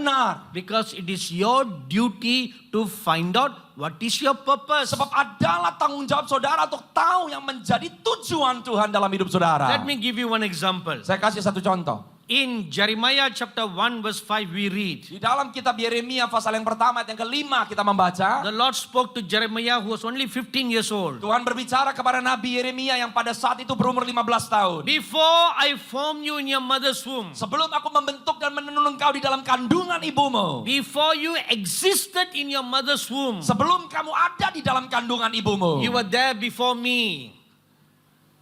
benar. Because it is your duty to find out what is your purpose. Sebab adalah tanggung jawab saudara untuk tahu yang menjadi tujuan Tuhan dalam hidup saudara. Let me give you one example. Saya kasih satu contoh. In Jeremiah chapter 1 verse 5 we read, Di dalam kitab Yeremia pasal yang pertama ayat yang kelima kita membaca. the Lord spoke to Jeremiah who was only 15 years old. Tuhan berbicara kepada Nabi Yeremia yang pada saat itu berumur 15 tahun. Before I formed you in your mother's womb, Sebelum aku membentuk dan menenun engkau di dalam kandungan ibumu. before you existed in your mother's womb, Sebelum kamu ada di dalam kandungan ibumu. you were there before me.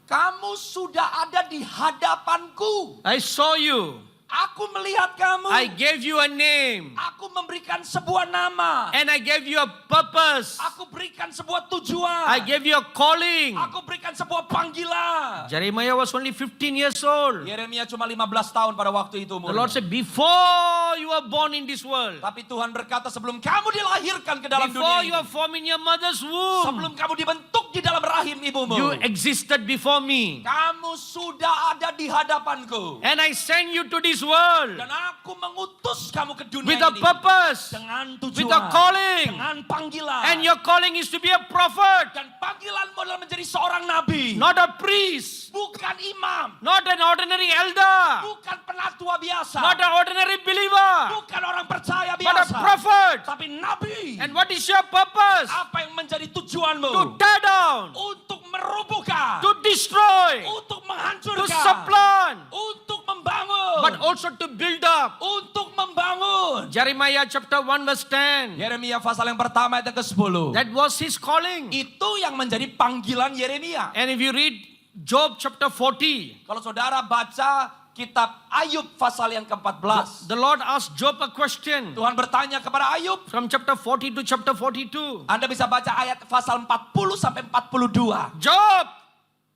Kamu sudah ada di hadapanku. I saw you. Aku melihat kamu. I gave you a name. Aku memberikan sebuah nama. And I gave you a purpose. Aku berikan sebuah tujuan. I gave you a calling. Aku berikan sebuah panggilan. Jeremiah was only 15 years old. Yeremia cuma 15 tahun pada waktu itu The umurnya. Lord said, before you were born in this world, Tapi Tuhan berkata sebelum kamu dilahirkan ke dalam before dunia you were ini. formed in your mother's womb, Sebelum kamu dibentuk di dalam rahim ibumu. you existed before me. Kamu sudah ada di hadapanku. And I sent you to this world Dan aku mengutus kamu ke dunia with a ini. purpose, Dengan with tujuan. a calling. Dengan panggilan. And your calling is to be a prophet, Dan panggilanmu adalah menjadi seorang nabi. not a priest, Bukan imam. not an ordinary elder, Bukan penatua biasa. not an ordinary believer, Bukan orang percaya but a biasa. prophet. Tapi nabi. And what is your purpose? Apa yang menjadi tujuanmu? To tear down, Untuk merobohkan. to destroy, Untuk to menghancurkan. supplant, Untuk membangun. but also to build up. Untuk membangun. Jeremiah chapter 1 verse 10. Yeremia pasal yang pertama ayat yang ke-10. That was his calling. Itu yang menjadi panggilan Yeremia. And if you read Job chapter 40, Kalau saudara baca kitab Ayub pasal yang ke-14. the Lord asked Job a question Tuhan bertanya kepada Ayub. from chapter 40 to chapter 42. Anda bisa baca ayat pasal 40 sampai 42. Job,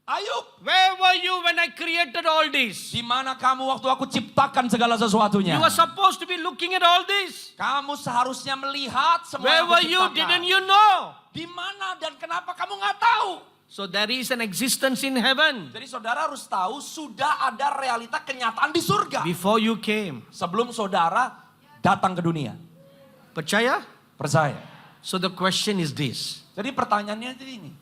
Ayub, where were you when I created all this? di mana kamu waktu aku ciptakan segala sesuatunya? You were supposed to be looking at all this. Kamu seharusnya melihat semua Where yang aku were you? ciptakan. Didn't you know? Di mana dan kenapa kamu nggak tahu? So there is an existence in heaven Jadi saudara harus tahu sudah ada realita kenyataan di surga. before you came. Sebelum saudara datang ke dunia. Percaya? Percaya. So the question is this. Jadi pertanyaannya ini.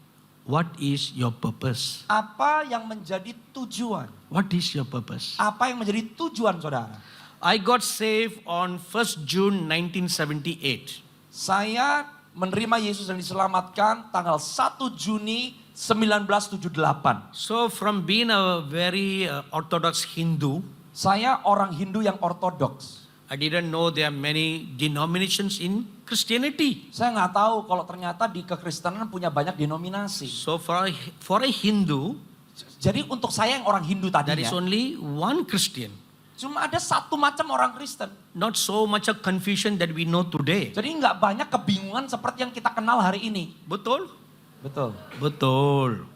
What is your purpose? Apa yang menjadi tujuan? What is your purpose? Apa yang menjadi tujuan saudara? I got saved on 1st June 1978. Saya menerima Yesus dan diselamatkan tanggal 1 Juni 1978. So from being a very orthodox Hindu, Saya orang Hindu yang ortodoks. I didn't know there are many denominations in Christianity. Saya nggak tahu kalau ternyata di kekristenan punya banyak denominasi. So for a Hindu, Jadi untuk saya yang orang Hindu there tadinya, is only one Christian. cuma ada satu macam orang Kristen. Not so much of confusion that we know today. Jadi nggak banyak kebingungan seperti yang kita kenal hari ini. Betul? Betul. Betul.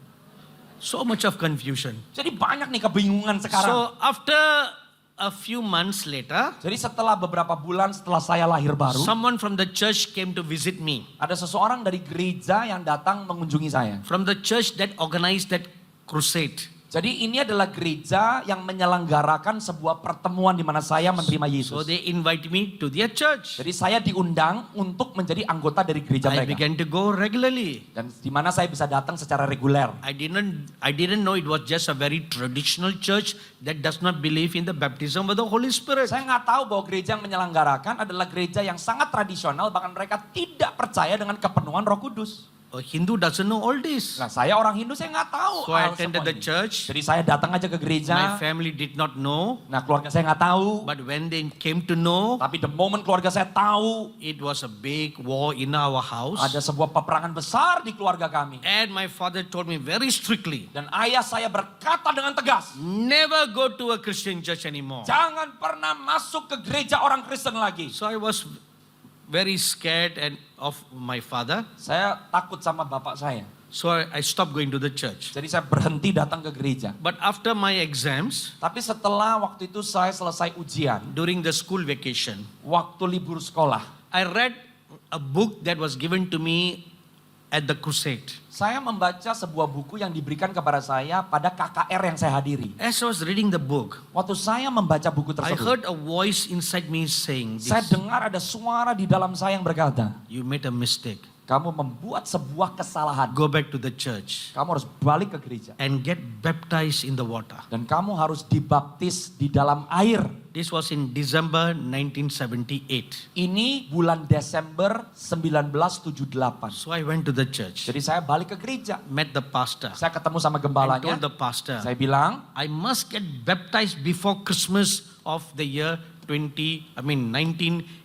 So much of confusion. Jadi banyak nih kebingungan sekarang. So after a few months later, Jadi setelah beberapa bulan setelah saya lahir baru, someone from the church came to visit me. ada seseorang dari gereja yang datang mengunjungi saya. From the church that organized that crusade. Jadi ini adalah gereja yang menyelenggarakan sebuah pertemuan di mana saya menerima So Yesus. they invite me to their church. Jadi saya diundang untuk menjadi anggota dari gereja I mereka. began to go regularly. Dan di mana saya bisa datang secara reguler. I didn't know it was just a very traditional church that does not believe in the baptism of the Holy Spirit. Saya nggak tahu bahwa gereja yang menyelenggarakan adalah gereja yang sangat tradisional, bahkan mereka tidak percaya dengan kepenuhan Roh Kudus. A Hindu doesn't know all this. Nah, saya orang Hindu, saya nggak tahu. So I hal attended semua the ini. church. Jadi saya datang aja ke My gereja. family did not know. Nah, keluarga saya nggak tahu. But when they came to know, Tapi the moment keluarga saya tahu, it was a big war in our house. ada sebuah peperangan besar di keluarga kami. And my father told me very strictly, Dan ayah saya berkata dengan tegas, never go to a Christian church anymore. jangan pernah masuk ke gereja orang Kristen lagi. So I was very scared of my father. Saya takut sama bapak saya. So I stopped going to the church. Jadi saya berhenti datang ke gereja. But after my exams, Tapi setelah waktu itu saya selesai ujian, during the school vacation, waktu libur sekolah, I read a book that was given to me at the crusade. Saya membaca sebuah buku yang diberikan kepada saya pada KKR yang saya hadiri. As I was reading the book, Waktu saya membaca buku I tersebut, heard a voice inside me saying, saya this, dengar ada suara di dalam saya yang berkata, you made a mistake. kamu membuat sebuah kesalahan. Go back to the church Kamu harus balik ke gereja. and get baptized in the water. Dan kamu harus dibaptis di dalam air. This was in December 1978. Ini bulan Desember 1978. So I went to the church, Jadi saya balik ke gereja. met the pastor, Saya ketemu sama and gembalanya. told the pastor, Saya bilang, I must get baptized before Christmas of the year 1978.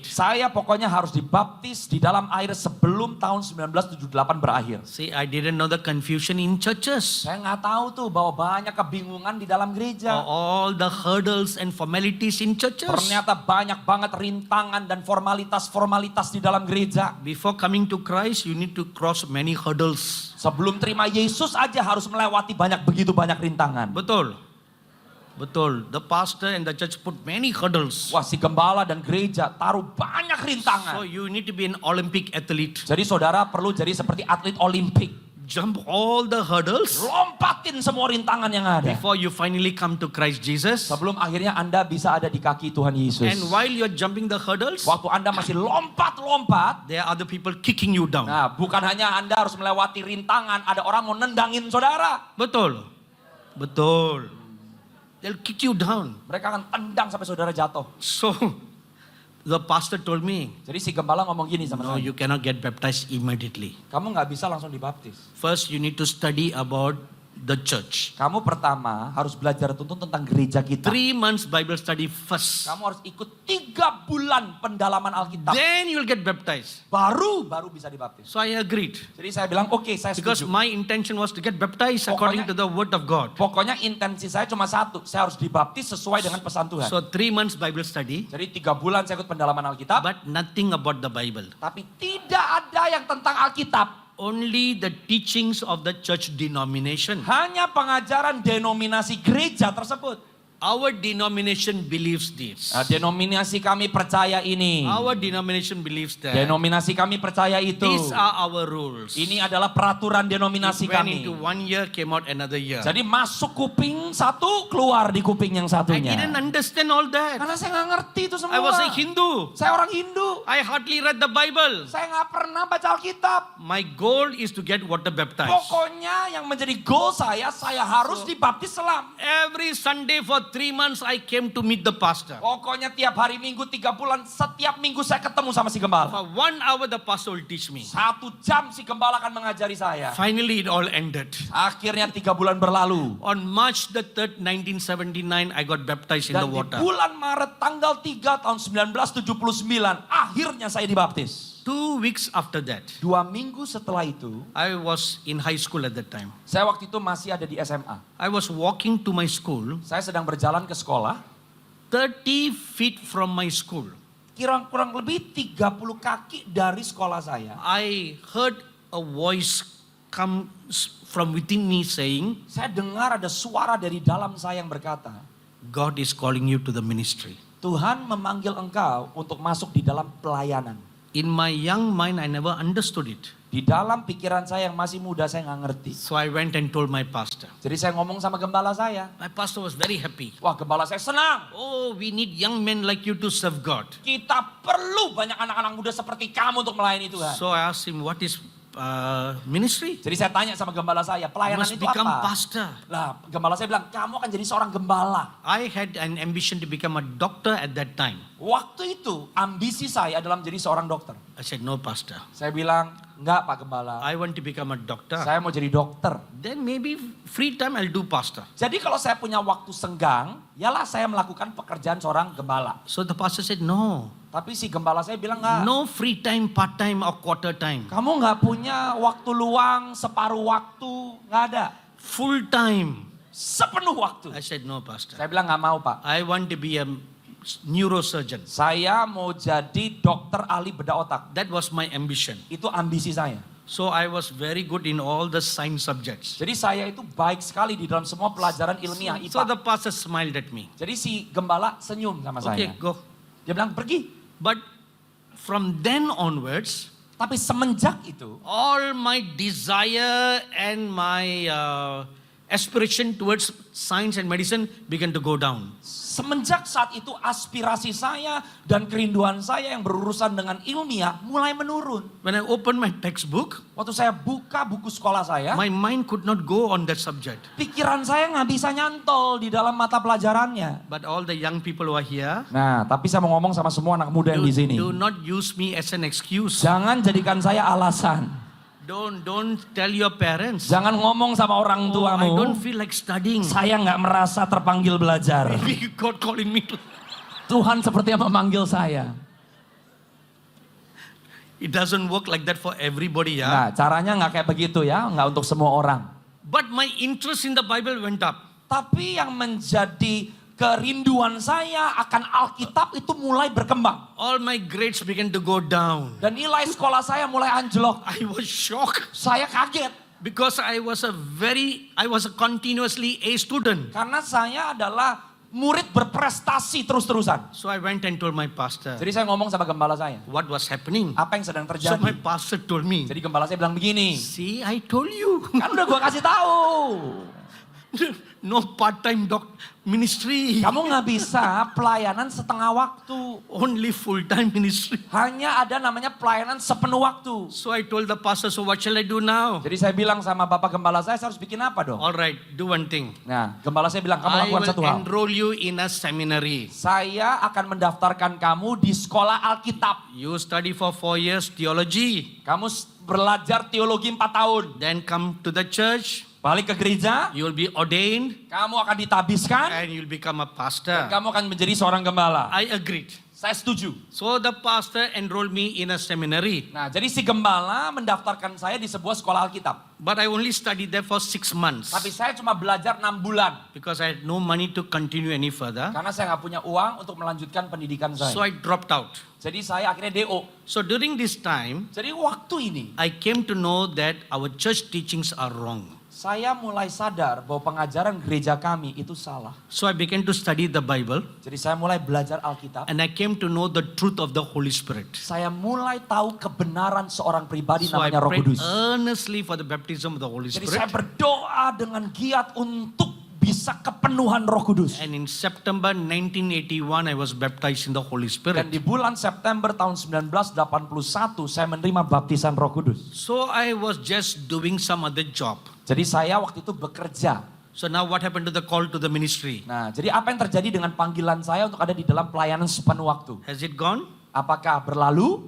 saya pokoknya harus dibaptis di dalam air sebelum tahun 1978 berakhir. See, I didn't know the confusion in churches. Saya nggak tahu tuh bahwa banyak kebingungan di dalam gereja. All the hurdles and formalities in churches. Ternyata banyak banget rintangan dan formalitas-formalitas di dalam gereja. Before coming to Christ, you need to cross many hurdles. Sebelum terima Yesus aja harus melewati begitu banyak rintangan. Betul. Betul. The pastor and the church put many hurdles. Wah, si gembala dan gereja taruh banyak So rintangan. you need to be an Olympic athlete. Jadi saudara perlu jadi seperti atlet Olimpik. Jump all the hurdles Lompatin semua rintangan yang ada. before you finally come to Christ Jesus. Sebelum akhirnya Anda bisa ada di kaki Tuhan Yesus. And while you're jumping the hurdles, Waktu Anda masih lompat-lompat, there are other people kicking you down. nah bukan hanya Anda harus melewati rintangan, ada orang mau nendangin saudara. Betul. Betul. They'll kick you down. Mereka akan tendang sampai saudara jatuh. So the pastor told me, Jadi si gembala ngomong gini sama no, saya. you cannot get baptized immediately. Kamu nggak bisa langsung dibaptis. First, you need to study about the church. Kamu pertama harus belajar tuntun tentang gereja kita. 3 months Bible study first. Kamu harus ikut 3 bulan pendalaman Alkitab. Then you'll get baptized. Baru bisa dibaptis. So I agreed. Jadi saya bilang oke, saya Because setuju. my intention was to get baptized according to the word of God. Pokoknya intensi saya cuma satu, saya harus dibaptis sesuai dengan pesan Tuhan. So 3 months Bible study, Jadi 3 bulan saya ikut pendalaman Alkitab, but nothing about the Bible. tapi tidak ada yang tentang Alkitab. Only the teachings of the church denomination. Hanya pengajaran denominasi gereja tersebut. Our denomination believes this. Nah, denominasi kami percaya ini. Our denomination believes that. Denominasi kami percaya itu. These are our rules. Ini adalah peraturan denominasi It went kami. into 1 year, came out another year. Jadi masuk kuping satu, keluar di kuping yang I satunya. didn't understand all that. Karena saya nggak ngerti itu semua. I was a Hindu. Saya orang Hindu. I hardly read the Bible. Saya nggak pernah baca Alkitab. My goal is to get water baptized. Pokoknya yang menjadi goal saya harus dibaptis selam. Every Sunday for 3 months I came to meet the pastor. Pokoknya tiap hari Minggu 3 bulan, setiap minggu saya ketemu sama si gembala. For 1 hour the pastor will teach me. 1 jam si gembala akan mengajari saya. Finally it all ended. Akhirnya 3 bulan berlalu. On March the 3rd, 1979, I got baptized in the Dan di water. bulan Maret tanggal 3 tahun 1979, akhirnya saya dibaptis. 2 weeks after that, 2 minggu setelah itu, I was in high school at that time. saya waktu itu masih ada di SMA. I was walking to my school, Saya sedang berjalan ke sekolah, 30 feet from my school. kurang lebih 30 kaki dari sekolah saya. I heard a voice come from within me saying, Saya dengar ada suara dari dalam saya yang berkata, God is calling you to the ministry. Tuhan memanggil engkau untuk masuk di dalam pelayanan. In my young mind, I never understood it. Di dalam pikiran saya yang masih muda, saya nggak ngerti. So I went and told my pastor. Jadi saya ngomong sama gembala saya. My pastor was very happy. Wah, gembala saya senang. Oh, we need young men like you to serve God. Kita perlu banyak anak-anak muda seperti kamu untuk melayani Tuhan. So I asked him, what is ministry? Jadi saya tanya sama gembala saya, I pelayanan must itu become apa? pastor. Lah, gembala saya bilang, kamu akan jadi seorang gembala. I had an ambition to become a doctor at that time. Waktu itu, ambisi saya adalah menjadi seorang dokter. I said, no, pastor. Saya bilang, enggak Pak Gembala. I want to become a doctor. Saya mau jadi dokter. Then maybe free time I'll do pastor. Jadi kalau saya punya waktu senggang, yalah saya melakukan pekerjaan seorang gembala. So the pastor said, no. Tapi si gembala saya bilang enggak. No free time, part time or quarter time. Kamu nggak punya waktu luang, separuh waktu, nggak ada. Full time. Sepenuh waktu. I said, no, pastor. Saya bilang nggak mau Pak. I want to be a neurosurgeon. Saya mau jadi dokter ahli bedah otak. That was my ambition. Itu ambisi saya. So I was very good in all the science subjects. Jadi saya itu baik sekali di dalam semua pelajaran ilmiah So the IPA. pastor smiled at me. Jadi si gembala senyum sama Okay, saya. go. Dia bilang pergi. But from then onwards, Tapi semenjak itu, all my desire and my aspiration towards science and medicine began to go down. semenjak saat itu aspirasi saya dan kerinduan saya yang berurusan dengan ilmiah mulai menurun. When I opened my textbook, Waktu saya buka buku sekolah saya, my mind could not go on that subject. pikiran saya nggak bisa nyantol di dalam mata pelajarannya. But all the young people who are here, Nah, tapi saya mau ngomong sama semua anak muda yang di sini. do not use me as an excuse. Jangan jadikan saya alasan. Don't tell your parents. Jangan ngomong sama orang Oh, I tuamu. don't feel like studying. Saya nggak merasa terpanggil belajar. Maybe God calling me to. Tuhan seperti yang memanggil saya. It doesn't work like that for everybody, yeah. Nah, caranya nggak kayak begitu ya, nggak untuk semua orang. But my interest in the Bible went up. Tapi yang menjadi kerinduan saya akan Alkitab itu mulai berkembang. All my grades began to go down. Dan nilai sekolah saya mulai anjlok. I was shocked Saya kaget. because I was a continuously A student. Karena saya adalah murid berprestasi terus-terusan. So I went and told my pastor Jadi saya ngomong sama gembala saya. what was happening. Apa yang sedang So my terjadi? pastor told me, Jadi gembala saya bilang begini. see, I told you. Kan udah gua kasih tahu. No part-time ministry. Kamu nggak bisa pelayanan setengah waktu. Only full-time ministry. Hanya ada namanya pelayanan sepenuh waktu. So I told the pastor, so what shall I do now? Jadi saya bilang sama bapak gembala saya harus bikin apa dong? All right, do one thing. Nah, gembala saya bilang, kamu I lakukan satu will hal. enroll you in a seminary. Saya akan mendaftarkan kamu di sekolah Alkitab. You study for 4 years theology. Kamu belajar teologi 4 tahun. Then come to the church. Balik ke gereja, You will be ordained. kamu akan ditabiskan, And you'll become a dan pastor. kamu akan menjadi seorang gembala. I agreed. Saya setuju. So the pastor enrolled me in a seminary. Nah, jadi si gembala mendaftarkan saya di sebuah sekolah Alkitab. But I only studied there for 6 months. Tapi saya cuma belajar 6 bulan. Because I had no money to continue any further. Karena saya nggak punya uang untuk melanjutkan pendidikan So saya. I dropped out. Jadi saya akhirnya DO. So during this time, Jadi waktu ini, I came to know that our church teachings are wrong. saya mulai sadar bahwa pengajaran gereja kami itu salah. So I began to study the Bible. Jadi saya mulai belajar Alkitab. And I came to know the truth of the Holy Spirit. Saya mulai tahu kebenaran seorang pribadi So I namanya Roh prayed Kudus. earnestly for the baptism of the Holy Jadi saya Spirit. berdoa dengan giat untuk bisa kepenuhan Roh Kudus. And in September 1981, I was baptized in the Holy Dan Spirit. di bulan September tahun 1981 saya menerima baptisan Roh Kudus. So I was just doing some other job. Jadi saya waktu itu bekerja. So now what happened to the call to the ministry? Nah, jadi apa yang terjadi dengan panggilan saya untuk ada di dalam pelayanan sepenuh waktu? Has it gone? Apakah berlalu?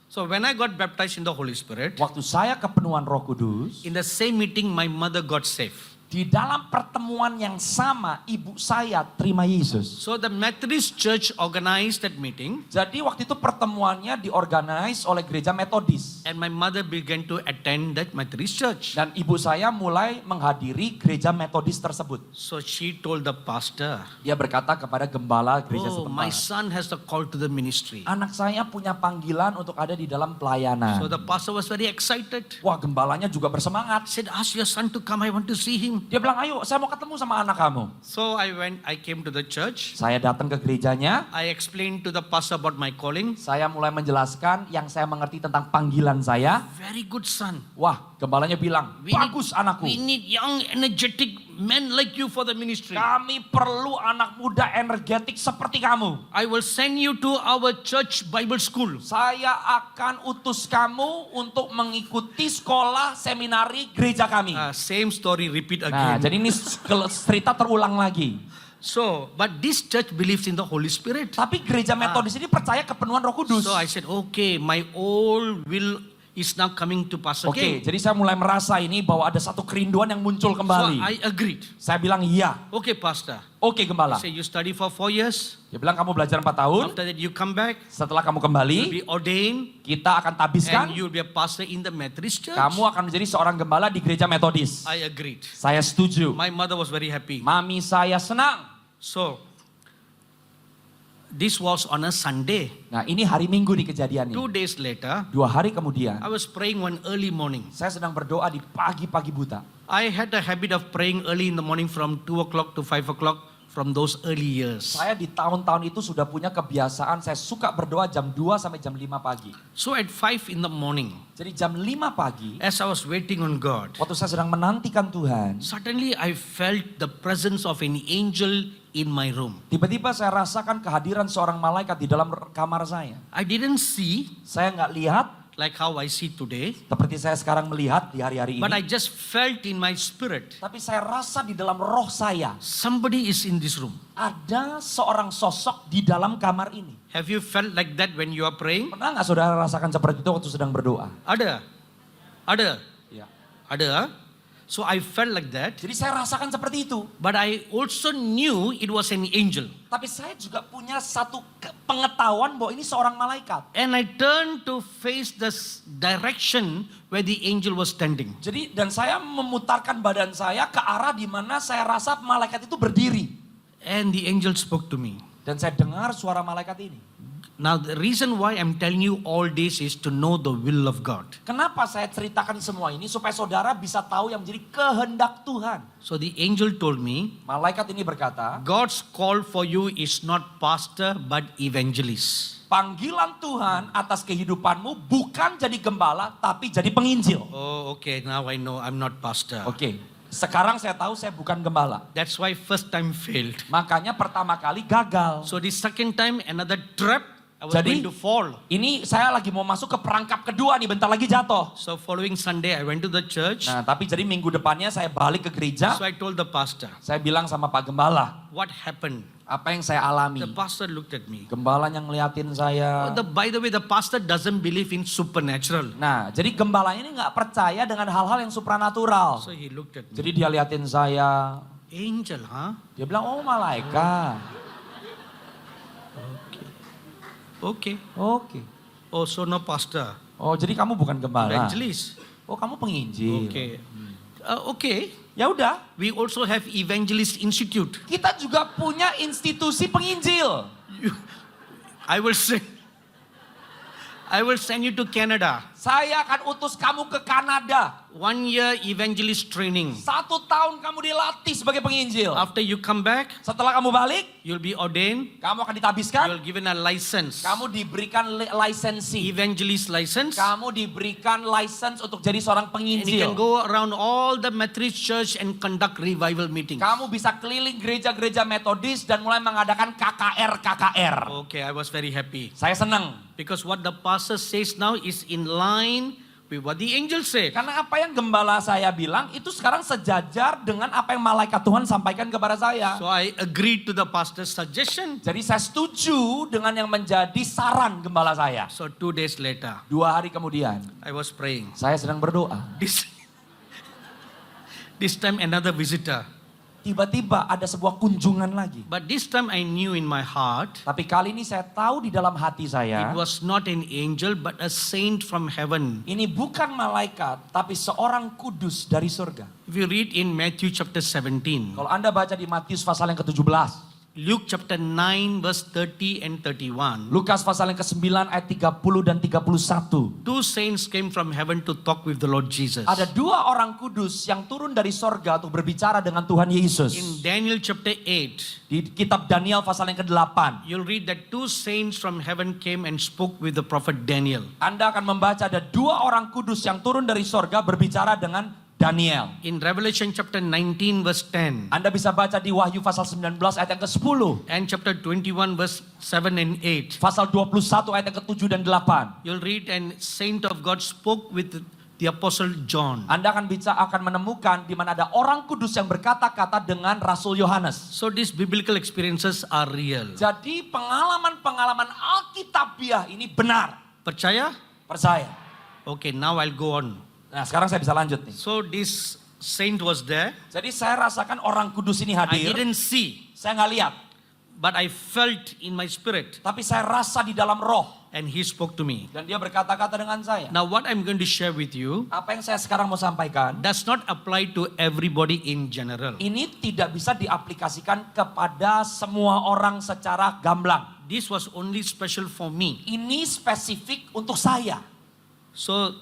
So when I got baptized in the Holy Spirit, Waktu saya kepenuhan Roh Kudus, in the same meeting, my mother got saved. di dalam pertemuan yang sama ibu saya terima Yesus. So the Methodist Church organized that meeting, Jadi waktu itu pertemuannya diorganize oleh gereja Metodis. and my mother began to attend that Methodist Church. Dan ibu saya mulai menghadiri gereja Metodis tersebut. So she told the pastor, Dia berkata kepada gembala gereja oh, my setempat, son has the call to the ministry. anak saya punya panggilan untuk ada di dalam pelayanan. So the pastor was very excited. Wah, gembalanya juga bersemangat. Said, ask your son to come, I want to see him. Dia bilang, ayo saya mau ketemu sama anak kamu. So I came to the church. Saya datang ke gerejanya. I explained to the pastor about my calling. Saya mulai menjelaskan yang saya mengerti tentang panggilan saya. Very good son. Wah, gembalanya bilang, bagus anakku. We need young, energetic men like you for the ministry. Kami perlu anak muda energetik seperti kamu. I will send you to our church Bible school. Saya akan utus kamu untuk mengikuti sekolah seminari gereja kami. Same story, repeat Nah, again. jadi ini cerita terulang lagi. So, but this church believes in the Holy Spirit. Tapi gereja Metodis ini percaya kepenuhan Roh Kudus. So I said, okay, my old will is now coming to pass Oke, again. jadi saya mulai merasa ini bahwa ada satu kerinduan yang muncul So kembali. I agreed. Saya bilang iya. Okay, pastor. Oke, gembala. I say you study for 4 years. Dia bilang kamu belajar 4 tahun. After that you come back. Setelah kamu You'll kembali, be ordained. kita akan tabiskan. And you'll be a pastor in the Methodist church. Kamu akan menjadi seorang gembala di gereja Metodis. I agreed. Saya setuju. My mother was very happy. Mami saya senang. So, this was on a Sunday. Nah, ini hari Minggu nih kejadiannya. 2 days later, 2 hari kemudian, I was praying one early morning. saya sedang berdoa di pagi-pagi buta. I had a habit of praying early in the morning from 2 o'clock to 5 o'clock from those early years. Saya di tahun-tahun itu sudah punya kebiasaan, saya suka berdoa jam 2 sampai jam 5 pagi. So at 5 in the morning, Jadi jam 5 pagi, as I was waiting on God, waktu saya sedang menantikan Tuhan, suddenly I felt the presence of an angel in my room. tiba-tiba saya rasakan kehadiran seorang malaikat di dalam kamar saya. I didn't see Saya nggak lihat like how I see today, seperti saya sekarang melihat di hari-hari but I ini. just felt in my spirit, Tapi saya rasa di dalam roh saya, somebody is in this room. ada seorang sosok di dalam kamar ini. Have you felt like that when you are praying? Pernah nggak saudara rasakan seperti itu waktu sedang berdoa? Ada. Ya. Ada. So I felt like that, Jadi saya rasakan seperti itu. but I also knew it was an angel. Tapi saya juga punya satu pengetahuan bahwa ini seorang malaikat. And I turned to face the direction where the angel was standing. Jadi dan saya memutarkan badan saya ke arah di mana saya rasa malaikat itu berdiri. And the angel spoke to me. Dan saya dengar suara malaikat ini. Now the reason why I'm telling you all this is to know the will of God. Kenapa saya ceritakan semua ini? Supaya saudara bisa tahu yang menjadi kehendak Tuhan. So the angel told me, Malaikat ini berkata, God's call for you is not pastor but evangelist. panggilan Tuhan atas kehidupanmu bukan jadi gembala, tapi jadi penginjil. Oh, okay, now I know I'm not pastor. Oke, sekarang saya tahu saya bukan gembala. That's why first time failed. Makanya pertama kali gagal. So the second time another trap, I was Jadi- going to fall. Ini saya lagi mau masuk ke perangkap kedua nih, bentar lagi jatuh. So following Sunday I went to the church. Nah, tapi jadi minggu depannya saya balik ke gereja. So I told the pastor, Saya bilang sama Pak Gembala, what happened? apa yang saya alami. The pastor looked at me. Gembalanya ngeliatin saya. By the way, the pastor doesn't believe in supernatural. Nah, jadi gembalanya ini nggak percaya dengan hal-hal yang supranatural. So he looked at me. Jadi dia liatin saya. Angel, huh? Dia bilang, oh malaikat. Okay. Oke. Oh, so no pastor. Oh, jadi kamu bukan gembala. Evangelist. Oh, kamu penginjil. Okay. Okay. Ya udah, We also have Evangelist Institute. kita juga punya institusi penginjil. I will send you to Canada. Saya akan utus kamu ke Kanada. 1 year evangelist training. 1 tahun kamu dilatih sebagai penginjil. After you come back, Setelah kamu balik, you'll be ordained. kamu akan ditabiskan. You'll given a license. Kamu diberikan lisensi. Evangelist license. Kamu diberikan license untuk jadi seorang And you can penginjil. go around all the Methodist church and conduct revival meetings. Kamu bisa keliling gereja-gereja metodis dan mulai mengadakan KKR. Okay, I was very happy. Saya senang. Because what the pastor says now is in line with what the angel said. Karena apa yang gembala saya bilang itu sekarang sejajar dengan apa yang malaikat Tuhan sampaikan kepada saya. So I agreed to the pastor's suggestion. Jadi saya setuju dengan yang menjadi saran gembala saya. So 2 days later, 2 hari kemudian, I was praying. saya sedang berdoa. This time another visitor. Tiba-tiba ada sebuah kunjungan lagi. But this time I knew in my heart, Tapi kali ini saya tahu di dalam hati saya, it was not an angel but a saint from heaven. ini bukan malaikat, tapi seorang kudus dari surga. If you read in Matthew chapter 17, Kalau Anda baca di Matius pasal yang ke-17, Luke chapter 9 verse 30 and 31, Lukas pasal yang ke-9 ayat 30 dan 31. 2 saints came from heaven to talk with the Lord Jesus. Ada 2 orang kudus yang turun dari sorga untuk berbicara dengan Tuhan Yesus. In Daniel chapter 8, Di kitab Daniel pasal yang ke-8. you'll read that 2 saints from heaven came and spoke with the prophet Daniel. Anda akan membaca ada 2 orang kudus yang turun dari sorga berbicara dengan Daniel. In Revelation chapter 19 verse 10 Anda bisa baca di Wahyu pasal 19 ayat yang ke-10. and chapter 21 verse 7 and 8, Pasal 21 ayat yang ke-7 dan 8. you'll read and saint of God spoke with the apostle John. Anda akan menemukan di mana ada orang kudus yang berkata-kata dengan Rasul Yohanes. So these biblical experiences are real. Jadi pengalaman-pengalaman Alkitabiah ini benar. Percaya? Percaya. Okay, now I'll go on. Nah sekarang saya bisa lanjut nih. So this saint was there. Jadi saya rasakan orang kudus ini I hadir. didn't see, Saya nggak lihat. but I felt in my spirit, Tapi saya rasa di dalam roh. and he spoke to me. Dan dia berkata-kata dengan saya. Now what I'm going to share with you Apa yang saya sekarang mau sampaikan. does not apply to everybody in general. Ini tidak bisa diaplikasikan kepada semua orang secara gamblang. This was only special for me. Ini spesifik untuk saya. So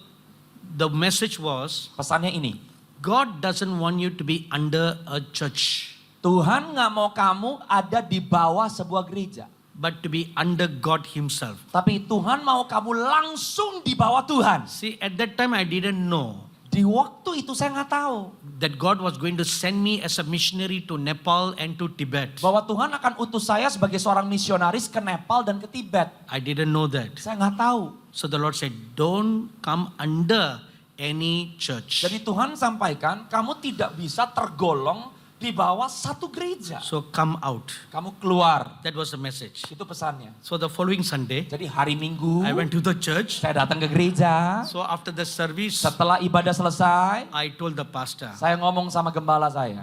the message was, Pesannya ini. God doesn't want you to be under a church. Tuhan nggak mau kamu ada di bawah sebuah gereja. but to be under God Himself. Tapi Tuhan mau kamu langsung di bawah Tuhan. See, at that time I didn't know Di waktu itu saya nggak tahu that God was going to send me as a missionary to Nepal and to Tibet. bahwa Tuhan akan utus saya sebagai seorang misionaris ke Nepal dan ke Tibet. I didn't know that. Saya nggak tahu. So the Lord said, don't come under any church. Jadi Tuhan sampaikan, kamu tidak bisa tergolong di bawah satu gereja. So come out. Kamu keluar. That was the message. Itu pesannya. So the following Sunday, Jadi hari Minggu, I went to the church. saya datang ke gereja. So after the service, Setelah ibadah selesai, I told the pastor, saya ngomong sama gembala saya.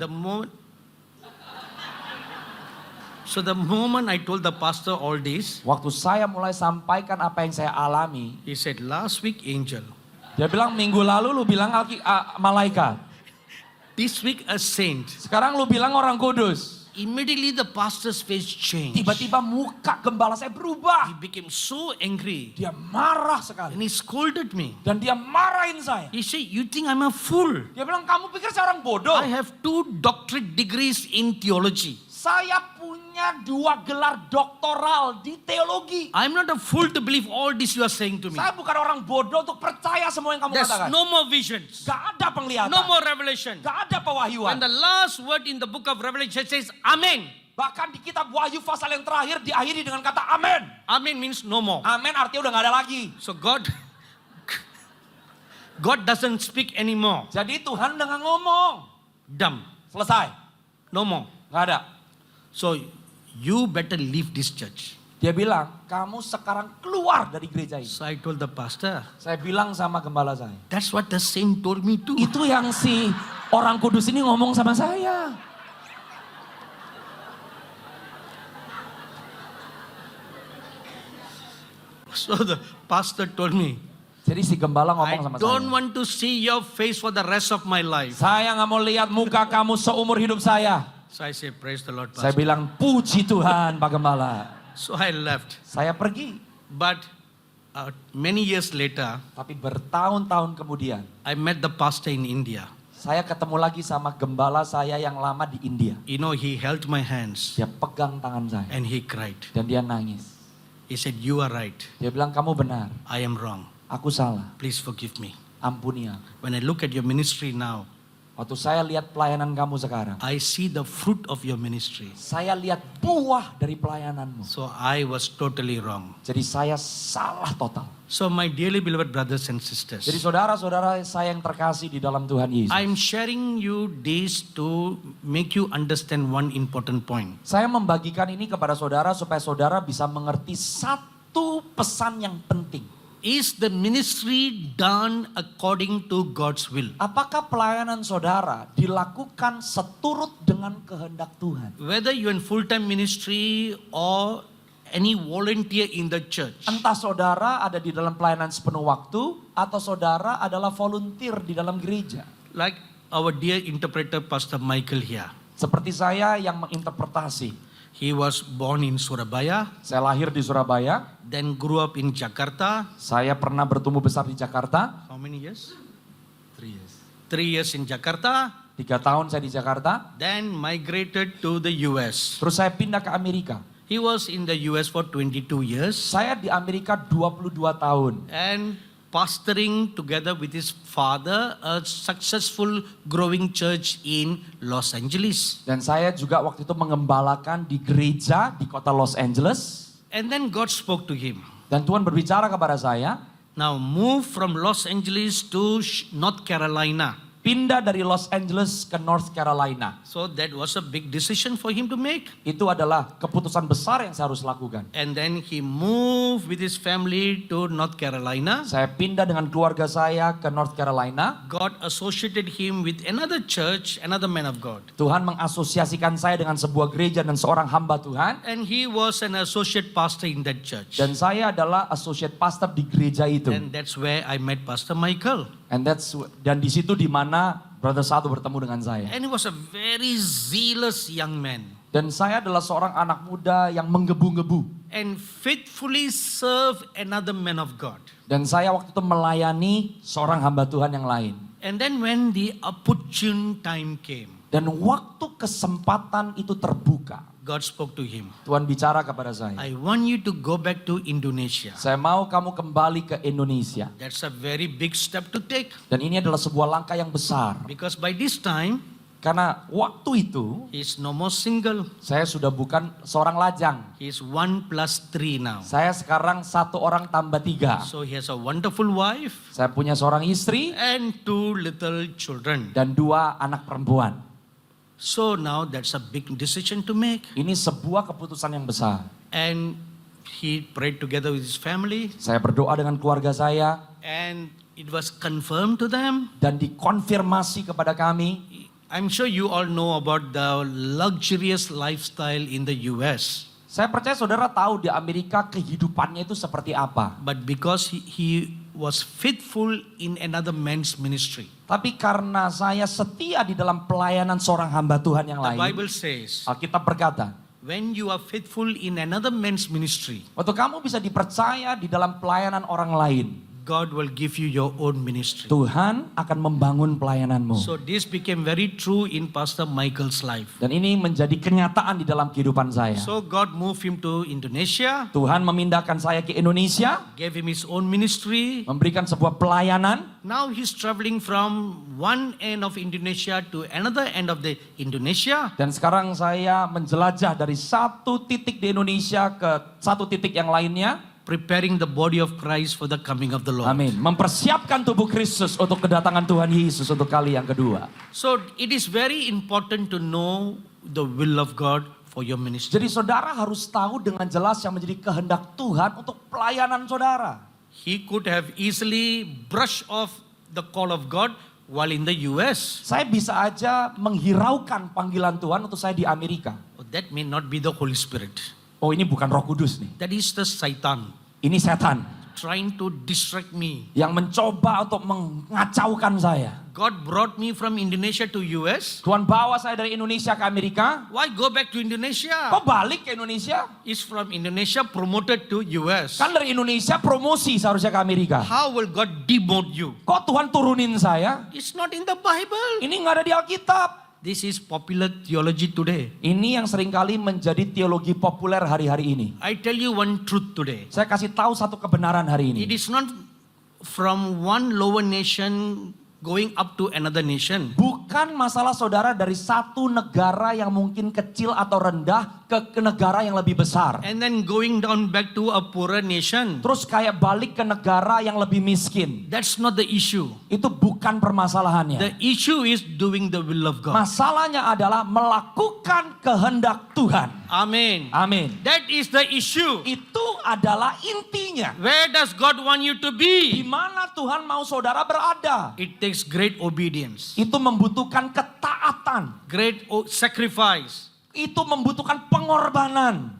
So the moment I told the pastor all this, Waktu saya mulai sampaikan apa yang saya alami, he said, last week angel, dia bilang minggu lalu lu bilang malaikat. this week a saint. Sekarang lu bilang orang kudus. Immediately the pastor's face changed. Tiba-tiba muka gembala saya berubah. He became so angry Dia marah and sekali. he scolded me. Dan dia marahin saya. He said, you think I'm a fool? Dia bilang, kamu pikir saya orang bodoh? I have 2 doctorate degrees in theology. Saya punya 2 gelar doktoral di teologi. I'm not a fool to believe all this you are saying to me. Saya bukan orang bodoh untuk percaya semua yang kamu There's katakan. no more visions. Gak ada penglihatan. No more revelation. Gak ada pewahyuan. And the last word in the book of Revelation says, Amen. Bahkan di kitab Wahyu pasal yang terakhir diakhiri dengan kata amin. Amen means no more. Amin artinya udah gak ada lagi. So God doesn't speak anymore. Jadi Tuhan udah gak ngomong. Dumb. Selesai. No more. Gak ada. So you better leave this church. Dia bilang, kamu sekarang keluar dari gereja ini. So I told the pastor, Saya bilang sama gembala saya. that's what the saint told me too. Itu yang si orang kudus ini ngomong sama saya. So the pastor told me, Jadi si gembala ngomong I sama don't saya. want to see your face for the rest of my life. Saya nggak mau lihat muka kamu seumur hidup saya. So I said, praise the Lord, Saya pastor. bilang, puji Tuhan Pak Gembala. So I left. Saya pergi. But many years later, Tapi bertahun-tahun kemudian, I met the pastor in India. saya ketemu lagi sama gembala saya yang lama di India. You know, he held my hands Dia pegang tangan saya. and he cried. Dan dia nangis. He said, you are right. Dia bilang, kamu benar. I am wrong. Aku salah. Please forgive me. Ampuni aku. When I look at your ministry now, Waktu saya lihat pelayanan kamu sekarang, I see the fruit of your ministry. saya lihat buah dari pelayananmu. So I was totally wrong. Jadi saya salah total. So my dearly beloved brothers and sisters, Jadi saudara-saudara saya yang terkasih di dalam Tuhan Yesus. I'm sharing you this to make you understand one important point. Saya membagikan ini kepada saudara supaya saudara bisa mengerti satu pesan yang penting. Is the ministry done according to God's will? Apakah pelayanan saudara dilakukan seturut dengan kehendak Tuhan? Whether you're in full-time ministry or any volunteer in the church, Entah saudara ada di dalam pelayanan sepenuh waktu atau saudara adalah volunteer di dalam gereja. like our dear interpreter Pastor Michael here. Seperti saya yang menginterpretasi. He was born in Surabaya, Saya lahir di Surabaya. then grew up in Jakarta. Saya pernah bertumbuh besar di Jakarta. How many years? 3 years. 3 years in Jakarta, 3 tahun saya di Jakarta. then migrated to the US. Terus saya pindah ke Amerika. He was in the US for 22 years Saya di Amerika 22 tahun. and pastoring together with his father a successful growing church in Los Angeles. Dan saya juga waktu itu mengembalakan di gereja di kota Los Angeles. And then God spoke to him. Dan Tuhan berbicara kepada saya, Now move from Los Angeles to North Carolina. pindah dari Los Angeles ke North Carolina. So that was a big decision for him to make. Itu adalah keputusan besar yang saya harus lakukan. And then he moved with his family to North Carolina. Saya pindah dengan keluarga saya ke North Carolina. God associated him with another church, another man of God. Tuhan mengasosiasikan saya dengan sebuah gereja dan seorang hamba Tuhan. And he was an associate pastor in that church. Dan saya adalah associate pastor di gereja itu. And that's where I met Pastor Michael. Dan di situ di mana Brother Satu bertemu dengan saya. And he was a very zealous young man. Dan saya adalah seorang anak muda yang menggebu-gebu. And faithfully serve another man of God. Dan saya waktu itu melayani seorang hamba Tuhan yang lain. And then when the opportune time came, Dan waktu kesempatan itu terbuka, God spoke to him. Tuhan bicara kepada saya. I want you to go back to Indonesia. Saya mau kamu kembali ke Indonesia. That's a very big step to take. Dan ini adalah sebuah langkah yang besar. Because by this time, Karena waktu itu, he's no more single. saya sudah bukan seorang lajang. He's 1+3 now. Saya sekarang 1 orang tambah 3. So he has a wonderful wife Saya punya seorang istri and 2 little children. dan 2 anak perempuan. So now that's a big decision to make. Ini sebuah keputusan yang besar. And he prayed together with his family, Saya berdoa dengan keluarga saya and it was confirmed to them. dan dikonfirmasi kepada kami. I'm sure you all know about the luxurious lifestyle in the US. Saya percaya saudara tahu di Amerika kehidupannya itu seperti apa. But because he was faithful in another man's ministry. Tapi karena saya setia di dalam pelayanan seorang hamba Tuhan yang The lain. Bible says, Alkitab berkata, when you are faithful in another man's ministry, waktu kamu bisa dipercaya di dalam pelayanan orang lain, God will give you your own ministry. Tuhan akan membangun pelayananmu. So this became very true in Pastor Michael's life. Dan ini menjadi kenyataan di dalam kehidupan saya. So God moved him to Indonesia, Tuhan memindahkan saya ke Indonesia, gave him his own ministry. memberikan sebuah pelayanan. Now he's traveling from one end of Indonesia to another end of the Indonesia. Dan sekarang saya menjelajah dari satu titik di Indonesia ke satu titik yang lainnya. Preparing the body of Christ for the coming of the Lord. Amin. Mempersiapkan tubuh Kristus untuk kedatangan Tuhan Yesus untuk kali yang kedua. So it is very important to know the will of God for your ministry. Jadi saudara harus tahu dengan jelas yang menjadi kehendak Tuhan untuk pelayanan saudara. He could have easily brushed off the call of God while in the US. Saya bisa aja menghiraukan panggilan Tuhan untuk saya di Amerika. Oh, that may not be the Holy Spirit. Oh, ini bukan Roh Kudus nih. That is the Satan Ini setan trying to distract me. yang mencoba untuk mengacaukan saya. God brought me from Indonesia to US. Tuhan bawa saya dari Indonesia ke Amerika. Why go back to Indonesia? Kok balik ke Indonesia? Is from Indonesia promoted to US. Kan dari Indonesia promosi seharusnya ke Amerika. How will God demote you? Kok Tuhan turunin saya? It's not in the Bible. Ini nggak ada di Alkitab. This is popular theology today. Ini yang seringkali menjadi teologi populer hari-hari ini. I tell you one truth today. Saya kasih tahu satu kebenaran hari It ini. is not from one lower nation going up to another nation. Bukan masalah saudara dari satu negara yang mungkin kecil atau rendah ke negara yang lebih besar. And then going down back to a poorer nation. Terus kayak balik ke negara yang lebih miskin. That's not the issue. Itu bukan permasalahannya. The issue is doing the will of God. Masalahnya adalah melakukan kehendak Tuhan. Amen. Amin. That is the issue. Itu adalah intinya. Where does God want you to Di be? mana Tuhan mau saudara berada? It takes great obedience, Itu membutuhkan ketaatan. great sacrifice. Itu membutuhkan pengorbanan.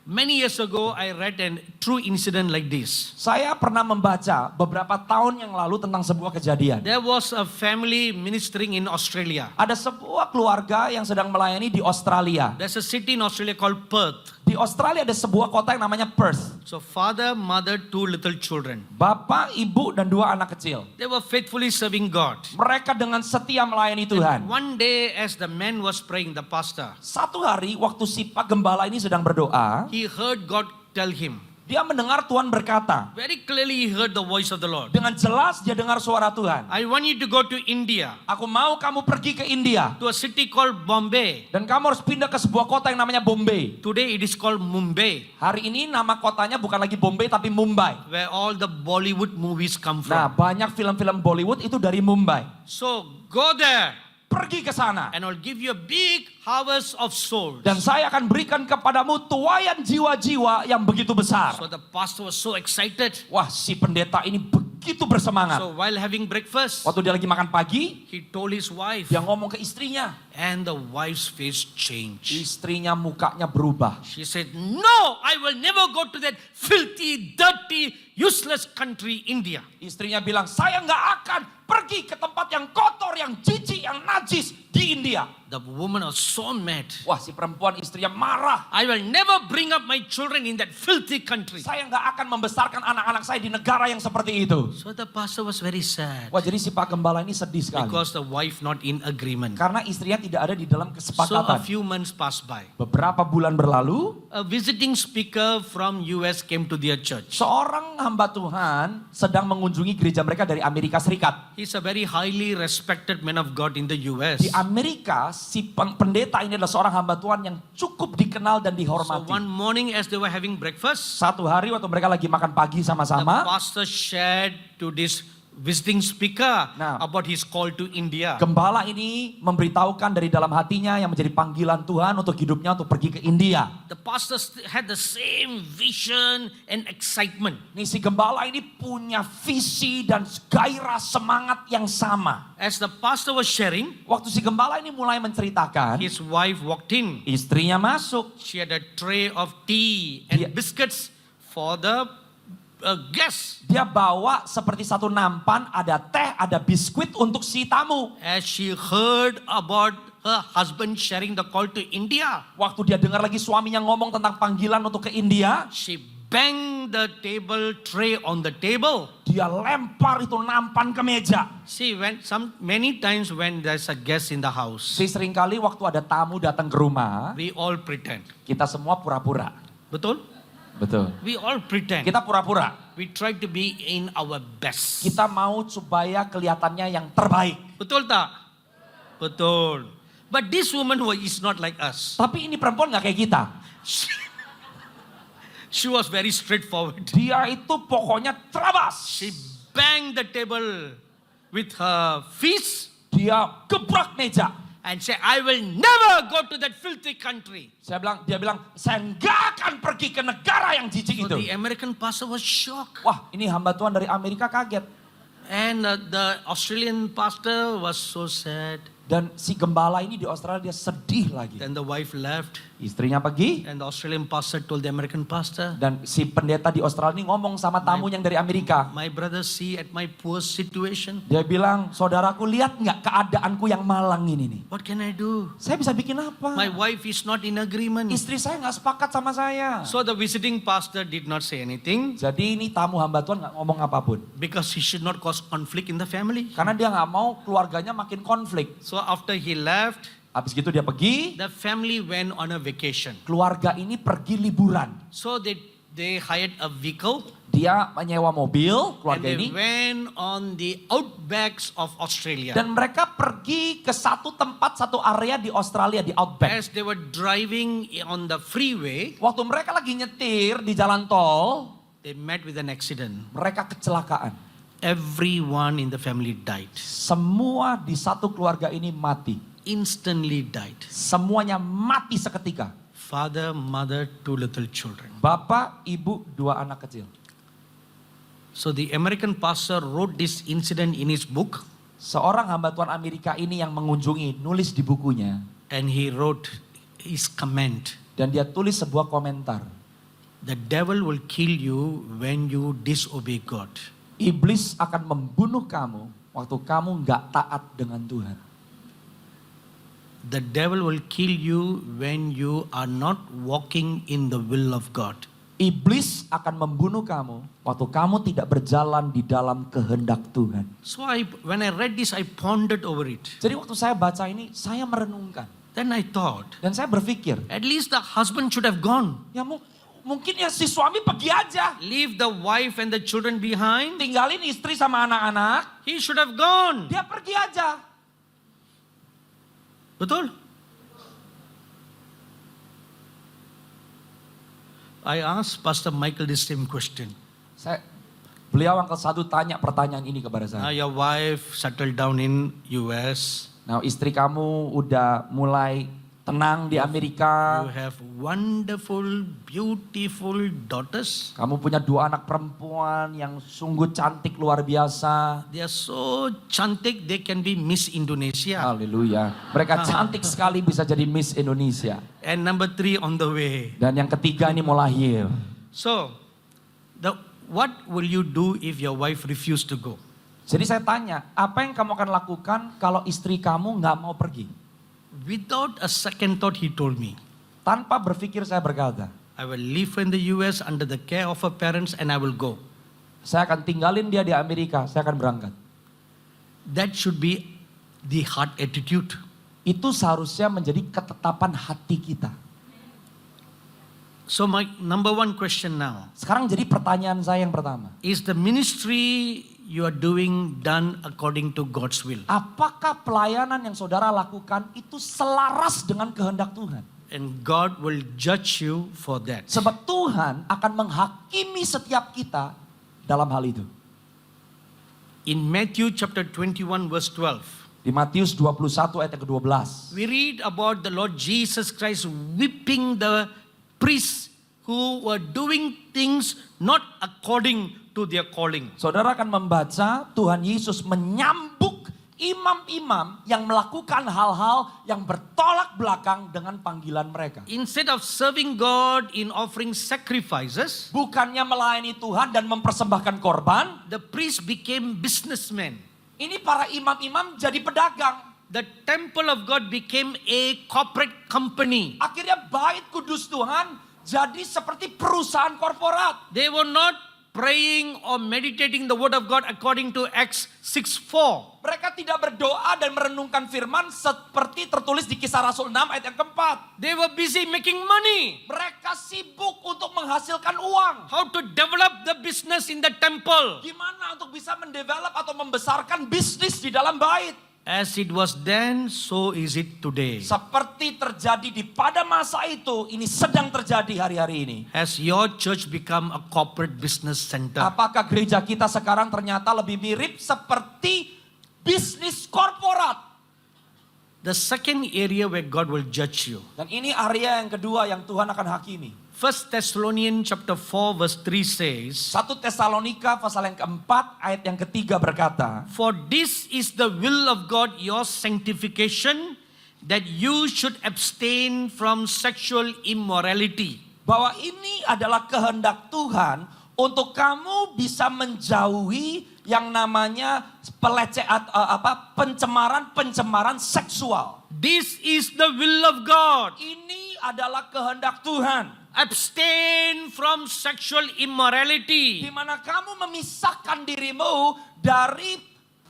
Many years ago, I read a true incident like this. Saya pernah membaca beberapa tahun yang lalu tentang sebuah kejadian. There was a family ministering in Australia. Ada sebuah keluarga yang sedang melayani di Australia. There's a city in Australia called Perth. Di Australia ada sebuah kota yang namanya Perth. So father, mother, 2 little children. Bapak, ibu, dan 2 anak kecil. They were faithfully serving God. Mereka dengan setia melayani Tuhan. One day as the man was praying, the pastor, Satu hari waktu si Pak Gembala ini sedang berdoa, he heard God tell him. dia mendengar Tuhan berkata. Very clearly he heard the voice of the Lord. Dengan jelas dia dengar suara Tuhan. I want you to go to India, Aku mau kamu pergi ke India. to a city called Bombay. Dan kamu harus pindah ke sebuah kota yang namanya Bombay. Today it is called Mumbai, Hari ini nama kotanya bukan lagi Bombay tapi Mumbai. where all the Bollywood movies come Nah, from. banyak film-film Bollywood itu dari Mumbai. So go there Pergi ke sana. and I'll give you a big harvest of souls. Dan saya akan berikan kepadamu tuaian jiwa-jiwa yang begitu besar. So the pastor was so excited. Wah, si pendeta ini begitu bersemangat. So while having breakfast, Waktu dia lagi makan pagi, he told his wife, dia ngomong ke istrinya. And the wife's face changed. Istrinya mukanya berubah. She said, "No, I will never go to that filthy, dirty, useless country, India." Istrinya bilang, saya nggak akan pergi ke tempat yang kotor, yang jijik, yang najis di India. The woman was so mad. Wah, si perempuan istrinya marah. I will never bring up my children in that filthy country. Saya nggak akan membesarkan anak-anak saya di negara yang seperti itu. So the pastor was very sad Wah, jadi si Pak Gembala ini sedih sekali. because the wife not in agreement. Karena istrinya tidak ada di dalam So a kesepakatan. few months passed by. Beberapa bulan berlalu, A visiting speaker from US came to their church. seorang hamba Tuhan sedang mengunjungi gereja mereka dari Amerika Serikat. He's a very highly respected man of God in the US. Di Amerika, si pendeta ini adalah seorang hamba Tuhan yang cukup dikenal dan So dihormati. one morning as they were having breakfast, Satu hari waktu mereka lagi makan pagi the sama-sama, pastor shared to this visiting speaker Nah. about his call to India. gembala ini memberitahukan dari dalam hatinya yang menjadi panggilan Tuhan untuk hidupnya untuk pergi ke India. The pastor had the same vision and excitement. Nih si gembala ini punya visi dan gairah semangat yang sama. As the pastor was sharing, Waktu si gembala ini mulai menceritakan, his wife walked in. istrinya masuk. She had a tray of tea and Dia- biscuits for the guests. Dia bawa seperti satu nampan, ada teh, ada biskuit untuk si tamu. As she heard about her husband sharing the call to India, Waktu dia dengar lagi suaminya ngomong tentang panggilan untuk ke India, she banged the table tray on the table. dia lempar itu nampan ke meja. See, many times when there's a guest in the house, Si seringkali waktu ada tamu datang ke rumah, we all pretend. kita semua pura-pura. Betul? Betul. We all pretend. Kita pura-pura. We try to be in our best. Kita mau supaya kelihatannya yang terbaik. Betul tak? Betul. But this woman who is not like us. Tapi ini perempuan gak kayak kita. She was very straightforward. Dia itu pokoknya terabas. She banged the table with her fist Dia gebrak meja. and said, "I will never go to that filthy country." Dia bilang, saya nggak akan pergi ke negara yang jijik So itu. the American pastor was shocked. Wah, ini hamba Tuhan dari Amerika kaget. And the Australian pastor was so sad. Dan si gembala ini di Australia dia sedih lagi. Then the wife left Istrinya pergi. and the Australian pastor told the American pastor, Dan si pendeta di Australia ini ngomong sama tamu yang dari Amerika. "My brother, see at my poor situation. Dia bilang, saudaraku lihat nggak keadaanku yang malang ini nih. What can I do? Saya bisa bikin apa? My wife is not in agreement." Istri saya nggak sepakat sama saya. So the visiting pastor did not say anything Jadi ini tamu hamba Tuhan nggak ngomong apapun. because he should not cause conflict in the family. Karena dia nggak mau keluarganya makin konflik. So after he left, Habis gitu dia pergi, the family went on a vacation. keluarga ini pergi liburan. So they hired a vehicle Dia menyewa mobil, and keluarga they ini. went on the outbacks of Australia. Dan mereka pergi ke satu tempat, satu area di Australia, di Outback. As they were driving on the freeway, Waktu mereka lagi nyetir di jalan tol, they met with an accident. mereka kecelakaan. Everyone in the family died. Semua di satu keluarga ini mati. Instantly died. Semuanya mati seketika. Father, mother, 2 little children. Bapak, ibu, 2 anak kecil. So the American pastor wrote this incident in his book Seorang hamba Tuhan Amerika ini yang mengunjungi, nulis di bukunya. and he wrote his comment. Dan dia tulis sebuah komentar. The devil will kill you when you disobey God. Iblis akan membunuh kamu waktu kamu nggak taat dengan Tuhan. The devil will kill you when you are not walking in the will of God. Iblis akan membunuh kamu waktu kamu tidak berjalan di dalam kehendak Tuhan. So when I read this, I pondered over it. Jadi waktu saya baca ini, saya merenungkan. Then I thought, Dan saya berpikir, at least the husband should have gone. ya mungkin ya si suami pergi aja. Leave the wife and the children behind. Tinggalin istri sama anak-anak, He should have gone. dia pergi aja. Betul? I asked Pastor Michael the same question. Beliau angkat satu tanya pertanyaan ini kepada Now saya. your wife settled down in US. Nah, istri kamu udah mulai tenang di Amerika. You have wonderful, beautiful daughters. Kamu punya 2 anak perempuan yang sungguh cantik luar biasa. They are so cantik, they can be Miss Indonesia. Haleluya. Mereka cantik sekali bisa jadi Miss Indonesia. And number 3 on the way. Dan yang ketiga ini mau lahir. So, what will you do if your wife refuse to go? Jadi saya tanya, apa yang kamu akan lakukan kalau istri kamu nggak mau pergi? Without a second thought, he told me, Tanpa berpikir saya berkata, I will live in the US under the care of her parents and I will go. saya akan tinggalin dia di Amerika, saya akan berangkat. That should be the heart attitude. Itu seharusnya menjadi ketetapan hati kita. So my number 1 question now, Sekarang jadi pertanyaan saya yang pertama. is the ministry you are doing done according to God's will? Apakah pelayanan yang saudara lakukan itu selaras dengan kehendak Tuhan? And God will judge you for that. Sebab Tuhan akan menghakimi setiap kita dalam hal itu. In Matthew chapter 21 verse 12, Di Matius 21 ayat yang ke-12. we read about the Lord Jesus Christ whipping the priests who were doing things not according to their calling. Saudara akan membaca Tuhan Yesus menyambuk imam-imam yang melakukan hal-hal yang bertolak belakang dengan panggilan mereka. Instead of serving God in offering sacrifices, Bukannya melayani Tuhan dan mempersembahkan korban, the priests became businessmen. ini para imam-imam jadi pedagang. The temple of God became a corporate company. Akhirnya bait kudus Tuhan jadi seperti perusahaan korporat. They were not praying or meditating the word of God according to Acts 6:4. Mereka tidak berdoa dan merenungkan firman seperti tertulis di Kisah Rasul 6 ayat yang keempat. They were busy making money. Mereka sibuk untuk menghasilkan uang. How to develop the business in the temple. Gimana untuk bisa mendevelop atau membesarkan bisnis di dalam bait. As it was then, so is it today. Seperti terjadi di pada masa itu, ini sedang terjadi hari-hari ini. Has your church become a corporate business center? Apakah gereja kita sekarang ternyata lebih mirip seperti bisnis korporat? The second area where God will judge you. Dan ini area yang kedua yang Tuhan akan hakimi. 1 Thessalonians chapter 4 verse 3 says, 1 Tesalonika pasal yang keempat ayat yang ketiga berkata, For this is the will of God, your sanctification, that you should abstain from sexual immorality. bahwa ini adalah kehendak Tuhan untuk kamu bisa menjauhi yang namanya pencemaran seksual. This is the will of God. Ini adalah kehendak Tuhan. Abstain from sexual immorality. Di mana kamu memisahkan dirimu dari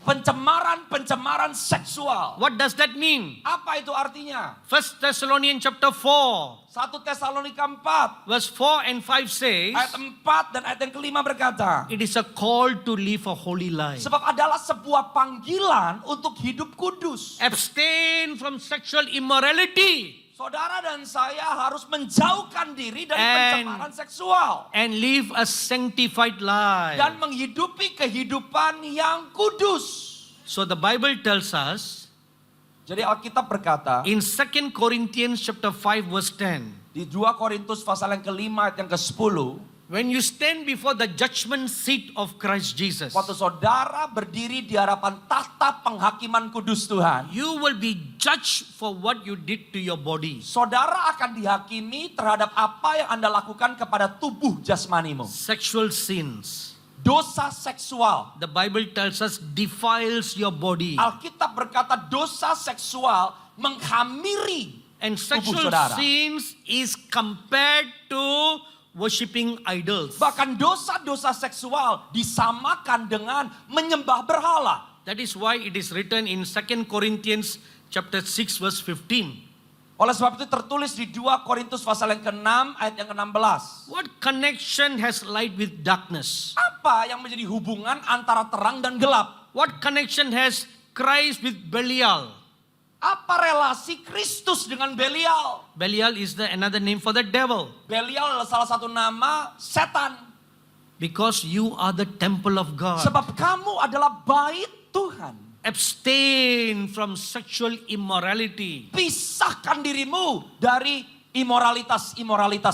pencemaran seksual. What does that mean? Apa itu artinya? 1 Thessalonians chapter 4 1 Tesalonika 4 verse 4 and 5 says, ayat 4 dan ayat yang kelima berkata, it is a call to live a holy life. sebab adalah sebuah panggilan untuk hidup kudus. Abstain from sexual immorality Saudara dan saya harus menjauhkan diri dari And- pencemaran seksual. and live a sanctified life. Dan menghidupi kehidupan yang kudus. So the Bible tells us Jadi Alkitab berkata, in 2 Corinthians chapter 5 verse 10, di 2 Korintus pasal yang kelima ayat yang ke-10, when you stand before the judgment seat of Christ Jesus, waktu saudara berdiri di hadapan tahta penghakiman kudus Tuhan, you will be judged for what you did to your body. saudara akan dihakimi terhadap apa yang Anda lakukan kepada tubuh jasmanimu. Sexual sins. Dosa seksual. The Bible tells us defiles your body. Alkitab berkata dosa seksual menghamiri And tubuh sexual saudara. sins is compared to worshiping idols. Bahkan dosa-dosa seksual disamakan dengan menyembah berhala. That is why it is written in 2 Corinthians chapter 6 verse 15. Oleh sebab itu tertulis di 2 Korintus pasal yang ke-6 ayat yang ke-16. What connection has light with darkness? Apa yang menjadi hubungan antara terang dan gelap? What connection has Christ with Belial? Apa relasi Kristus dengan Belial? Belial is another name for the devil. Belial adalah salah satu nama setan. Because you are the temple of God. Sebab kamu adalah bait Tuhan. abstain from sexual immorality. Pisahkan dirimu dari imoralitas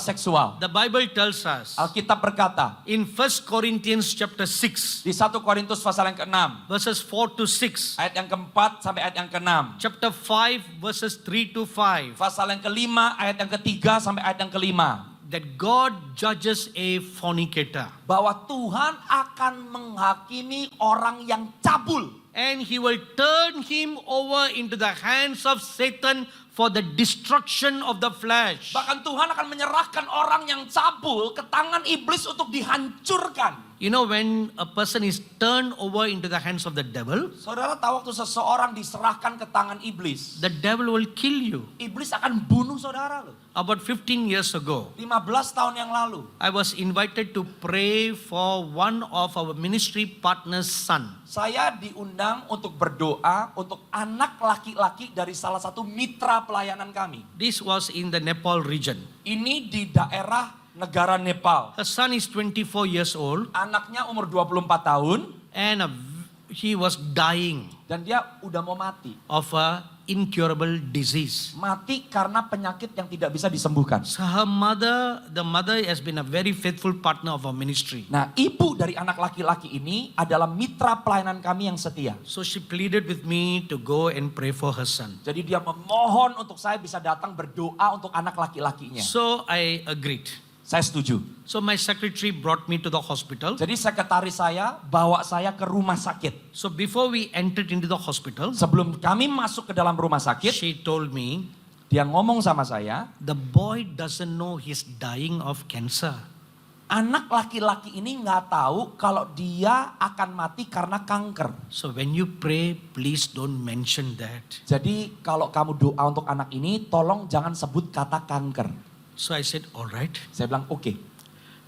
seksual. The Bible tells us Alkitab berkata in 1 Corinthians chapter 6, di 1 Korintus pasal yang ke-6, verses 4 to 6, ayat yang ke-4 sampai ayat yang ke-6. chapter 5, verses 3 to 5, Pasal yang ke-5, ayat yang ke-3 sampai ayat yang ke-5. that God judges a fornicator. Bahwa Tuhan akan menghakimi orang yang cabul. And he will turn him over into the hands of Satan for the destruction of the flesh. Bahkan Tuhan akan menyerahkan orang yang cabul ke tangan iblis untuk dihancurkan. You know, when a person is turned over into the hands of the devil, Saudara tahu waktu seseorang diserahkan ke tangan iblis, the devil will kill you. iblis akan bunuh saudara loh. About 15 years ago, 15 tahun yang lalu, I was invited to pray for one of our ministry partners' son. saya diundang untuk berdoa untuk anak laki-laki dari salah satu mitra pelayanan kami. This was in the Nepal region. Ini di daerah negara Nepal. Her son is 24 years old Anaknya umur 24 tahun and he was dying dan dia udah mau mati. of a incurable disease. Mati karena penyakit yang tidak bisa disembuhkan. So the mother has been a very faithful partner of our ministry. Nah, ibu dari anak laki-laki ini adalah mitra pelayanan kami yang setia. So she pleaded with me to go and pray for her son. Jadi dia memohon untuk saya bisa datang berdoa untuk anak laki-lakinya. So I agreed. Saya setuju. So my secretary brought me to the hospital. Jadi sekretaris saya bawa saya ke rumah sakit. So before we entered into the hospital, Sebelum kami masuk ke dalam rumah sakit, she told me, dia ngomong sama saya, the boy doesn't know he's dying of cancer. anak laki-laki ini nggak tahu kalau dia akan mati karena kanker. So when you pray, please don't mention that. Jadi kalau kamu doa untuk anak ini, tolong jangan sebut kata kanker. So I said, all right. Saya bilang oke.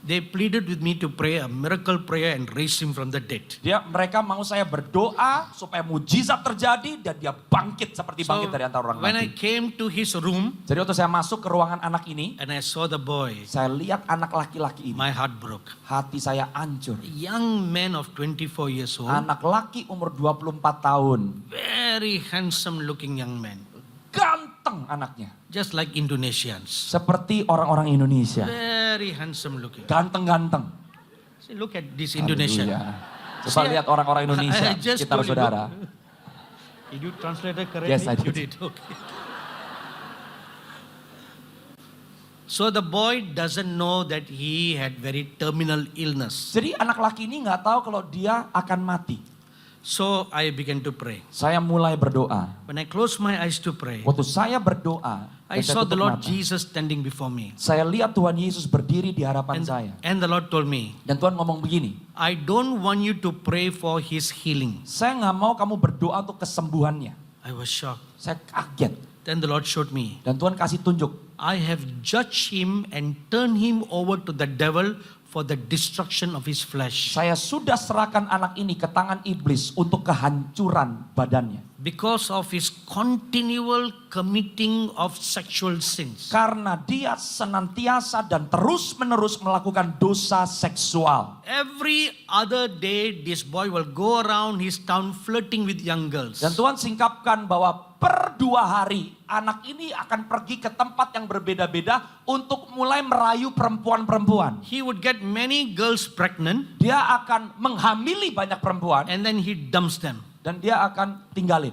They pleaded with me to pray a miracle prayer and raise him from the dead. Mereka mau saya berdoa supaya mujizat terjadi dan dia bangkit seperti So bangkit dari antara orang when I mati. came to his room Jadi waktu saya masuk ke ruangan anak ini, and I saw the boy, saya lihat anak laki-laki ini. my heart broke. Hati saya hancur. A young man of 24 years old, Anak laki umur 24 tahun. very handsome looking young man, Ganteng anaknya. just like Indonesians. Seperti orang-orang Indonesia. Very handsome looking. Ganteng-ganteng. See, look at this Indonesian. Haleluya. Coba See, lihat orang-orang Indonesia, I just sekitar told you. saudara. Did you translate it correctly? Yes, I did. You did. Okay. So the boy doesn't know that he had very terminal illness. Jadi anak laki ini nggak tahu kalau dia akan mati. So I began to pray. Saya mulai berdoa. When I closed my eyes to pray, Waktu saya berdoa, I dan saya saw the tutup Lord mata, Jesus standing before me. saya lihat Tuhan Yesus berdiri di hadapan saya. And the Lord told me, Dan Tuhan ngomong begini, I don't want you to pray for his healing. saya nggak mau kamu berdoa untuk kesembuhannya. I was shocked. Saya kaget. Then the Lord showed me, Dan Tuhan kasih tunjuk, I have judged him and turned him over to the devil for the destruction of his flesh. saya sudah serahkan anak ini ke tangan iblis untuk kehancuran badannya. Because of his continual committing of sexual sins. Karena dia senantiasa dan terus-menerus melakukan dosa seksual. Every other day, this boy will go around his town flirting with young girls. Dan Tuhan singkapkan bahwa per 2 hari anak ini akan pergi ke tempat yang berbeda-beda untuk mulai merayu perempuan-perempuan. He would get many girls pregnant Dia akan menghamili banyak perempuan and then he dumps them. dan dia akan tinggalin.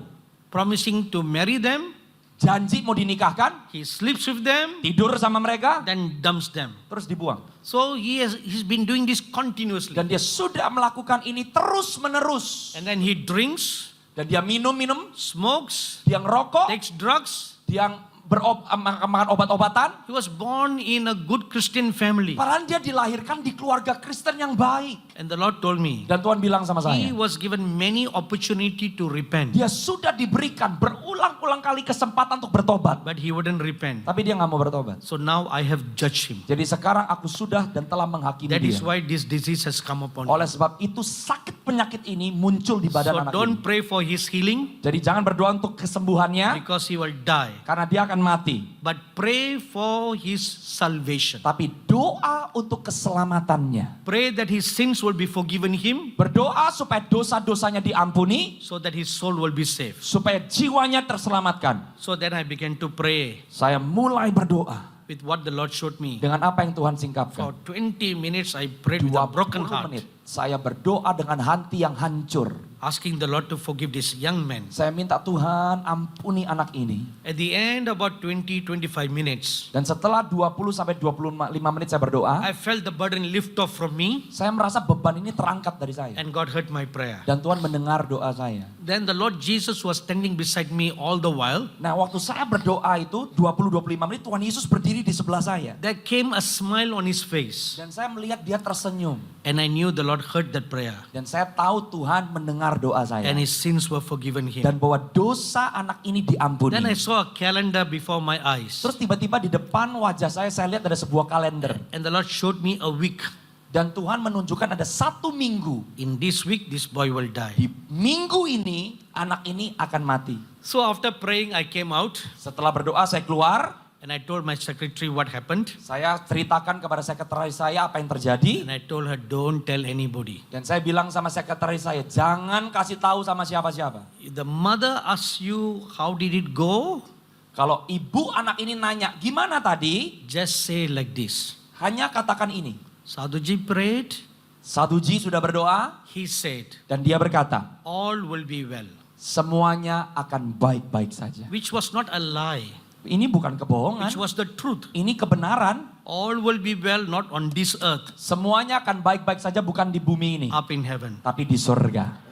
Promising to marry them, Janji mau dinikahkan, he sleeps with them, tidur sama mereka, then dumps them. terus dibuang. So he's been doing this continuously. Dan dia sudah melakukan ini terus-menerus. And then he drinks, Dan dia minum-minum, smokes, dia ngerokok, takes drugs. dia makan obat-obatan. He was born in a good Christian family. Padahal dia dilahirkan di keluarga Kristen yang baik. And the Lord told me, Dan Tuhan bilang sama he saya, was given many opportunity to repent, dia sudah diberikan berulang-ulang kali kesempatan untuk bertobat. but he wouldn't repent. Tapi dia nggak mau bertobat. So now I have judged him. Jadi sekarang aku sudah dan telah menghakimi That is dia. why this disease has come upon him. Oleh sebab itu sakit penyakit ini muncul di badan So anak don't ini. pray for his healing Jadi jangan berdoa untuk kesembuhannya because he will die. karena dia akan mati. But pray for his salvation. Tapi doa untuk keselamatannya. Pray that his sins will be forgiven him Berdoa supaya dosa-dosanya diampuni, so that his soul will be saved. supaya jiwanya terselamatkan. So then I began to pray Saya mulai berdoa with what the Lord showed me. dengan apa yang Tuhan For singkapkan. 20 minutes I prayed with a broken 20 heart, menit saya berdoa dengan hati yang hancur. asking the Lord to forgive this young man. Saya minta Tuhan ampuni anak ini. At the end about 20-25 minutes, Dan setelah 20 sampai 25 menit saya berdoa, I felt the burden lift off from me saya merasa beban ini terangkat dari saya. and God heard my prayer. Dan Tuhan mendengar doa saya. Then the Lord Jesus was standing beside me all the while. Nah, waktu saya berdoa itu 20-25 menit Tuhan Yesus berdiri di sebelah saya. There came a smile on his face Dan saya melihat dia tersenyum. and I knew the Lord heard that prayer Dan saya tahu Tuhan mendengar doa saya. and his sins were forgiven him. Dan bahwa dosa anak ini diampuni. Then I saw a calendar before my eyes Terus tiba-tiba di depan wajah saya lihat ada sebuah kalender. and the Lord showed me a week. Dan Tuhan menunjukkan ada 1 minggu. In this week, this boy will die. Di minggu ini, anak ini akan mati. So after praying, I came out Setelah berdoa saya keluar. and I told my secretary what happened. Saya ceritakan kepada sekretaris saya apa yang terjadi. And I told her, don't tell anybody. Dan saya bilang sama sekretaris saya, jangan kasih tahu sama siapa-siapa. If the mother asks you, how did it go? Kalau ibu anak ini nanya, gimana tadi? Just say like this. Hanya katakan ini. Sadhuji prayed. Saduji sudah berdoa. He said, Dan dia berkata, all will be well. semuanya akan baik-baik saja. Which was not a lie. Ini bukan kebohongan. Which was the truth. Ini kebenaran. All will be well, not on this earth, Semuanya akan baik-baik saja bukan di bumi ini. up in heaven. Tapi di surga.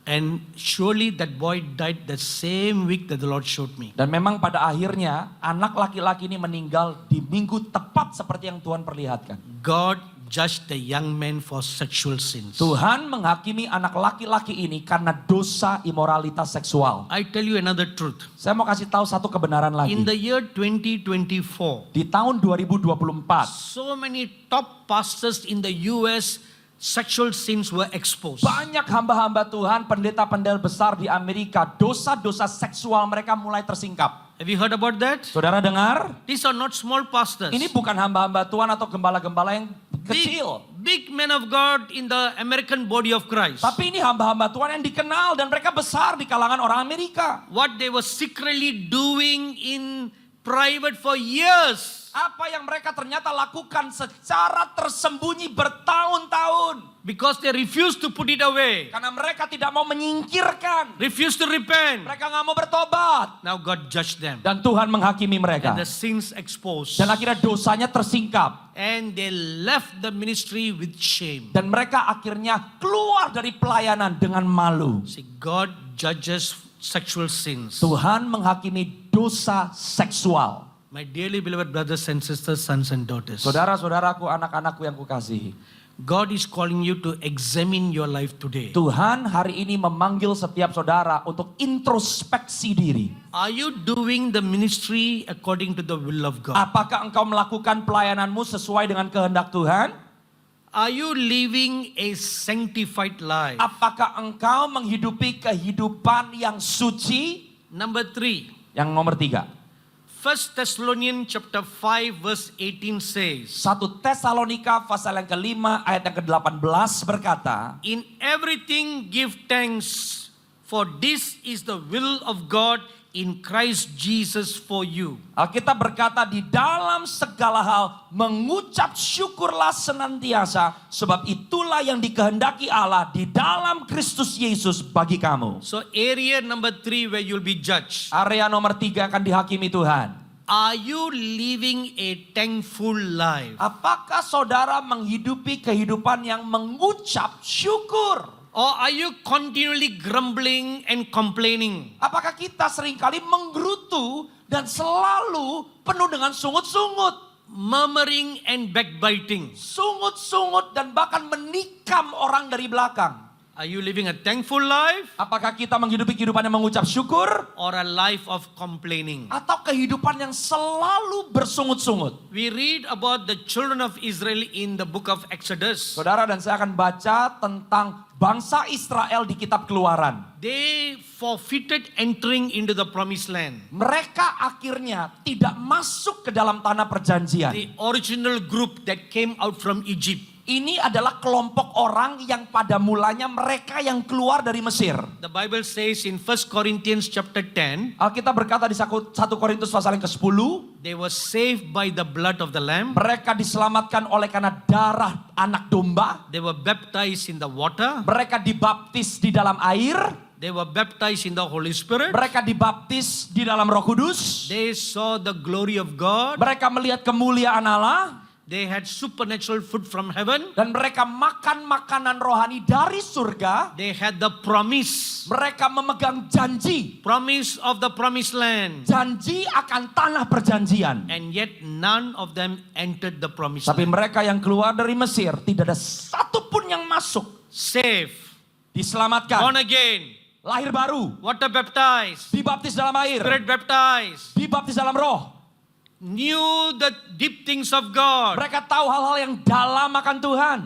And surely that boy died the same week that the Lord showed me. Dan memang pada akhirnya anak laki-laki ini meninggal di minggu tepat seperti yang Tuhan perlihatkan. God judged the young man for sexual sins. Tuhan menghakimi anak laki-laki ini karena dosa imoralitas seksual. I tell you another truth. Saya mau kasih tahu satu kebenaran lagi. In the year 2024, Di tahun 2024, so many top pastors in the US, sexual sins were exposed. banyak hamba-hamba Tuhan, pendeta-pendeta besar di Amerika, dosa-dosa seksual mereka mulai tersingkap. Have you heard about that? Saudara dengar? These are not small pastors. Ini bukan hamba-hamba Tuhan atau gembala-gembala yang kecil. Big men of God in the American body of Christ. Tapi ini hamba-hamba Tuhan yang dikenal dan mereka besar di kalangan orang Amerika. What they were secretly doing in private for years. Apa yang mereka ternyata lakukan secara tersembunyi bertahun-tahun. Because they refused to put it away. Karena mereka tidak mau menyingkirkan. Refused to repent. Mereka nggak mau bertobat. Now God judged them. Dan Tuhan menghakimi mereka. And the sins exposed. Dan akhirnya dosanya tersingkap. And they left the ministry with shame. Dan mereka akhirnya keluar dari pelayanan dengan malu. See, God judges sexual sins. Tuhan menghakimi dosa seksual. My dearly beloved brothers and sisters, sons and daughters. Saudara-saudaraku, anak-anakku yang kukasihi. God is calling you to examine your life today. Tuhan hari ini memanggil setiap saudara untuk introspeksi diri. Are you doing the ministry according to the will of God? Apakah engkau melakukan pelayananmu sesuai dengan kehendak Tuhan? Are you living a sanctified life? Apakah engkau menghidupi kehidupan yang suci? Number 3. Yang nomor 3. 1 Thessalonians chapter 5 verse 18 says, 1 Tesalonika pasal yang kelima ayat yang ke-18 berkata, in everything give thanks, for this is the will of God in Christ Jesus for you. Alkitab berkata di dalam segala hal mengucap syukurlah senantiasa, sebab itulah yang dikehendaki Allah di dalam Kristus Yesus bagi kamu. So area number 3 where you'll be judged. Area nomor 3 akan dihakimi Tuhan. Are you living a thankful life? Apakah saudara menghidupi kehidupan yang mengucap syukur? Or are you continually grumbling and complaining? Apakah kita seringkali menggerutu dan selalu penuh dengan sungut-sungut? Murmuring and backbiting. Sungut-sungut dan bahkan menikam orang dari belakang. Are you living a thankful life Apakah kita menghidupi kehidupan yang mengucap syukur? or a life of complaining? Atau kehidupan yang selalu bersungut-sungut? We read about the children of Israel in the book of Exodus. Saudara, dan saya akan baca tentang bangsa Israel di kitab Keluaran. They forfeited entering into the promised land. Mereka akhirnya tidak masuk ke dalam tanah perjanjian. The original group that came out from Egypt. Ini adalah kelompok orang yang pada mulanya mereka yang keluar dari Mesir. The Bible says in 1 Corinthians chapter 10, Alkitab berkata di 1 Korintus pasal yang ke-10, they were saved by the blood of the Lamb. mereka diselamatkan oleh karena darah anak domba. They were baptized in the water. Mereka dibaptis di dalam air. They were baptized in the Holy Spirit. Mereka dibaptis di dalam Roh Kudus. They saw the glory of God. Mereka melihat kemuliaan Allah. They had supernatural food from heaven. Dan mereka makan makanan rohani dari surga. They had the promise. Mereka memegang janji. Promise of the promised land. Janji akan tanah perjanjian. And yet none of them entered the promised Tapi land. mereka yang keluar dari Mesir, tidak ada satupun yang masuk. Saved. Diselamatkan. Born again. Lahir baru. Water baptized. Dibaptis dalam air. Spirit baptized. Dibaptis dalam roh. Knew the deep things of God. Mereka tahu hal-hal yang dalam akan Tuhan.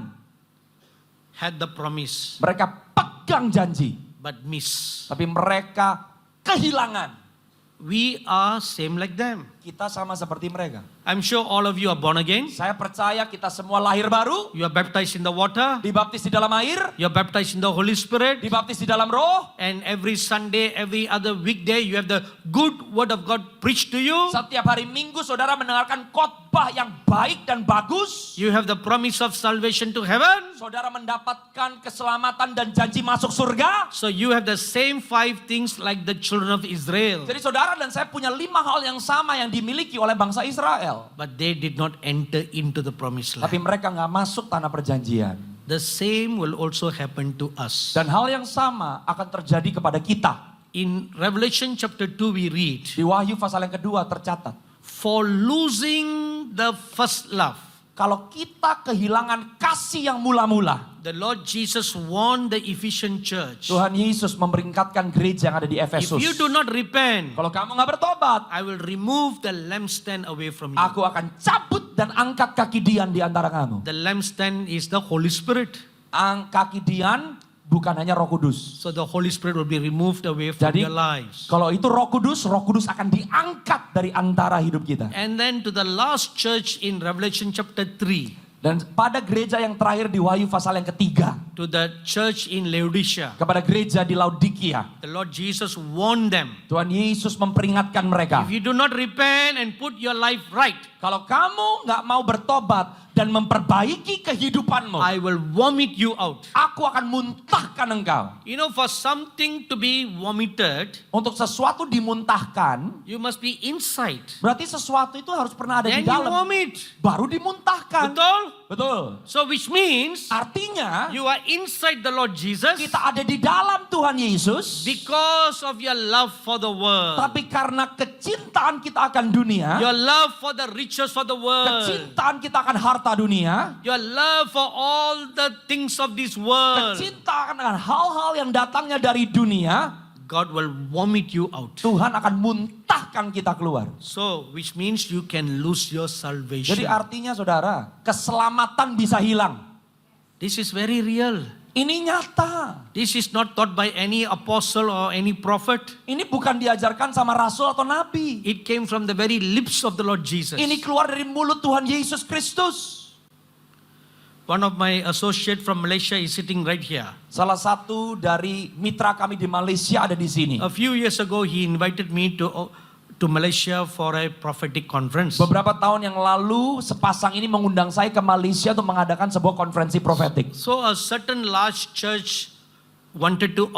Had the promise. Mereka pegang janji. But miss. Tapi mereka kehilangan. We are same like them. Kita sama seperti mereka. I'm sure all of you are born again. Saya percaya kita semua lahir baru. You are baptized in the water. Dibaptis di dalam air. You are baptized in the Holy Spirit. Dibaptis di dalam roh. And every Sunday, every other weekday, you have the good word of God preached to you. Setiap hari Minggu saudara mendengarkan khotbah yang baik dan bagus. You have the promise of salvation to heaven. Saudara mendapatkan keselamatan dan janji masuk surga. So you have the same 5 things like the children of Israel. Jadi saudara dan saya punya 5 hal yang sama yang dimiliki oleh bangsa Israel. But they did not enter into the promised Tapi land. mereka nggak masuk tanah perjanjian. The same will also happen to us. Dan hal yang sama akan terjadi kepada kita. In Revelation chapter 2 we read, Di Wahyu pasal yang kedua tercatat. for losing the first love, Kalau kita kehilangan kasih yang mula-mula. the Lord Jesus warned the Ephesian church. Tuhan Yesus memperingatkan gereja yang ada di If Efesus. you do not repent, Kalau kamu nggak bertobat, I will remove the lampstand away from you. aku akan cabut dan angkat kaki Dian di antara kamu. The lampstand is the Holy Spirit. Kaki Dian bukan hanya Roh Kudus. So the Holy Spirit will be removed away from Jadi your lives. kalau itu Roh Kudus akan diangkat dari antara hidup kita. And then to the last church in Revelation chapter 3, Dan pada gereja yang terakhir di Wahyu pasal yang ketiga, to the church in Laodicea, kepada gereja di Laodikia, the Lord Jesus warned them. Tuhan Yesus memperingatkan mereka. If you do not repent and put your life right, Kalau kamu nggak mau bertobat dan memperbaiki kehidupanmu, I will vomit you out. aku akan muntahkan engkau. You know, for something to be vomited, Untuk sesuatu dimuntahkan, you must be inside. berarti sesuatu itu harus pernah ada Then di you dalam. vomit. Baru dimuntahkan. Betul? Betul. So which means Artinya, you are inside the Lord Jesus kita ada di dalam Tuhan Yesus. because of your love for the world. Tapi karena kecintaan kita akan dunia, Your love for the riches for the world. kecintaan kita akan harta dunia, Your love for all the things of this world. kecintaan akan hal-hal yang datangnya dari dunia, God will vomit you out. Tuhan akan muntahkan kita keluar. So, which means you can lose your salvation. Jadi artinya saudara, keselamatan bisa hilang. This is very real. Ini nyata. This is not taught by any apostle or any prophet. Ini bukan diajarkan sama rasul atau nabi. It came from the very lips of the Lord Jesus. Ini keluar dari mulut Tuhan Yesus Kristus. One of my associate from Malaysia is sitting right here. Salah satu dari mitra kami di Malaysia ada di sini. A few years ago, he invited me to Malaysia for a prophetic conference. Beberapa tahun yang lalu, sepasang ini mengundang saya ke Malaysia untuk mengadakan sebuah konferensi profetik. So a certain large church wanted to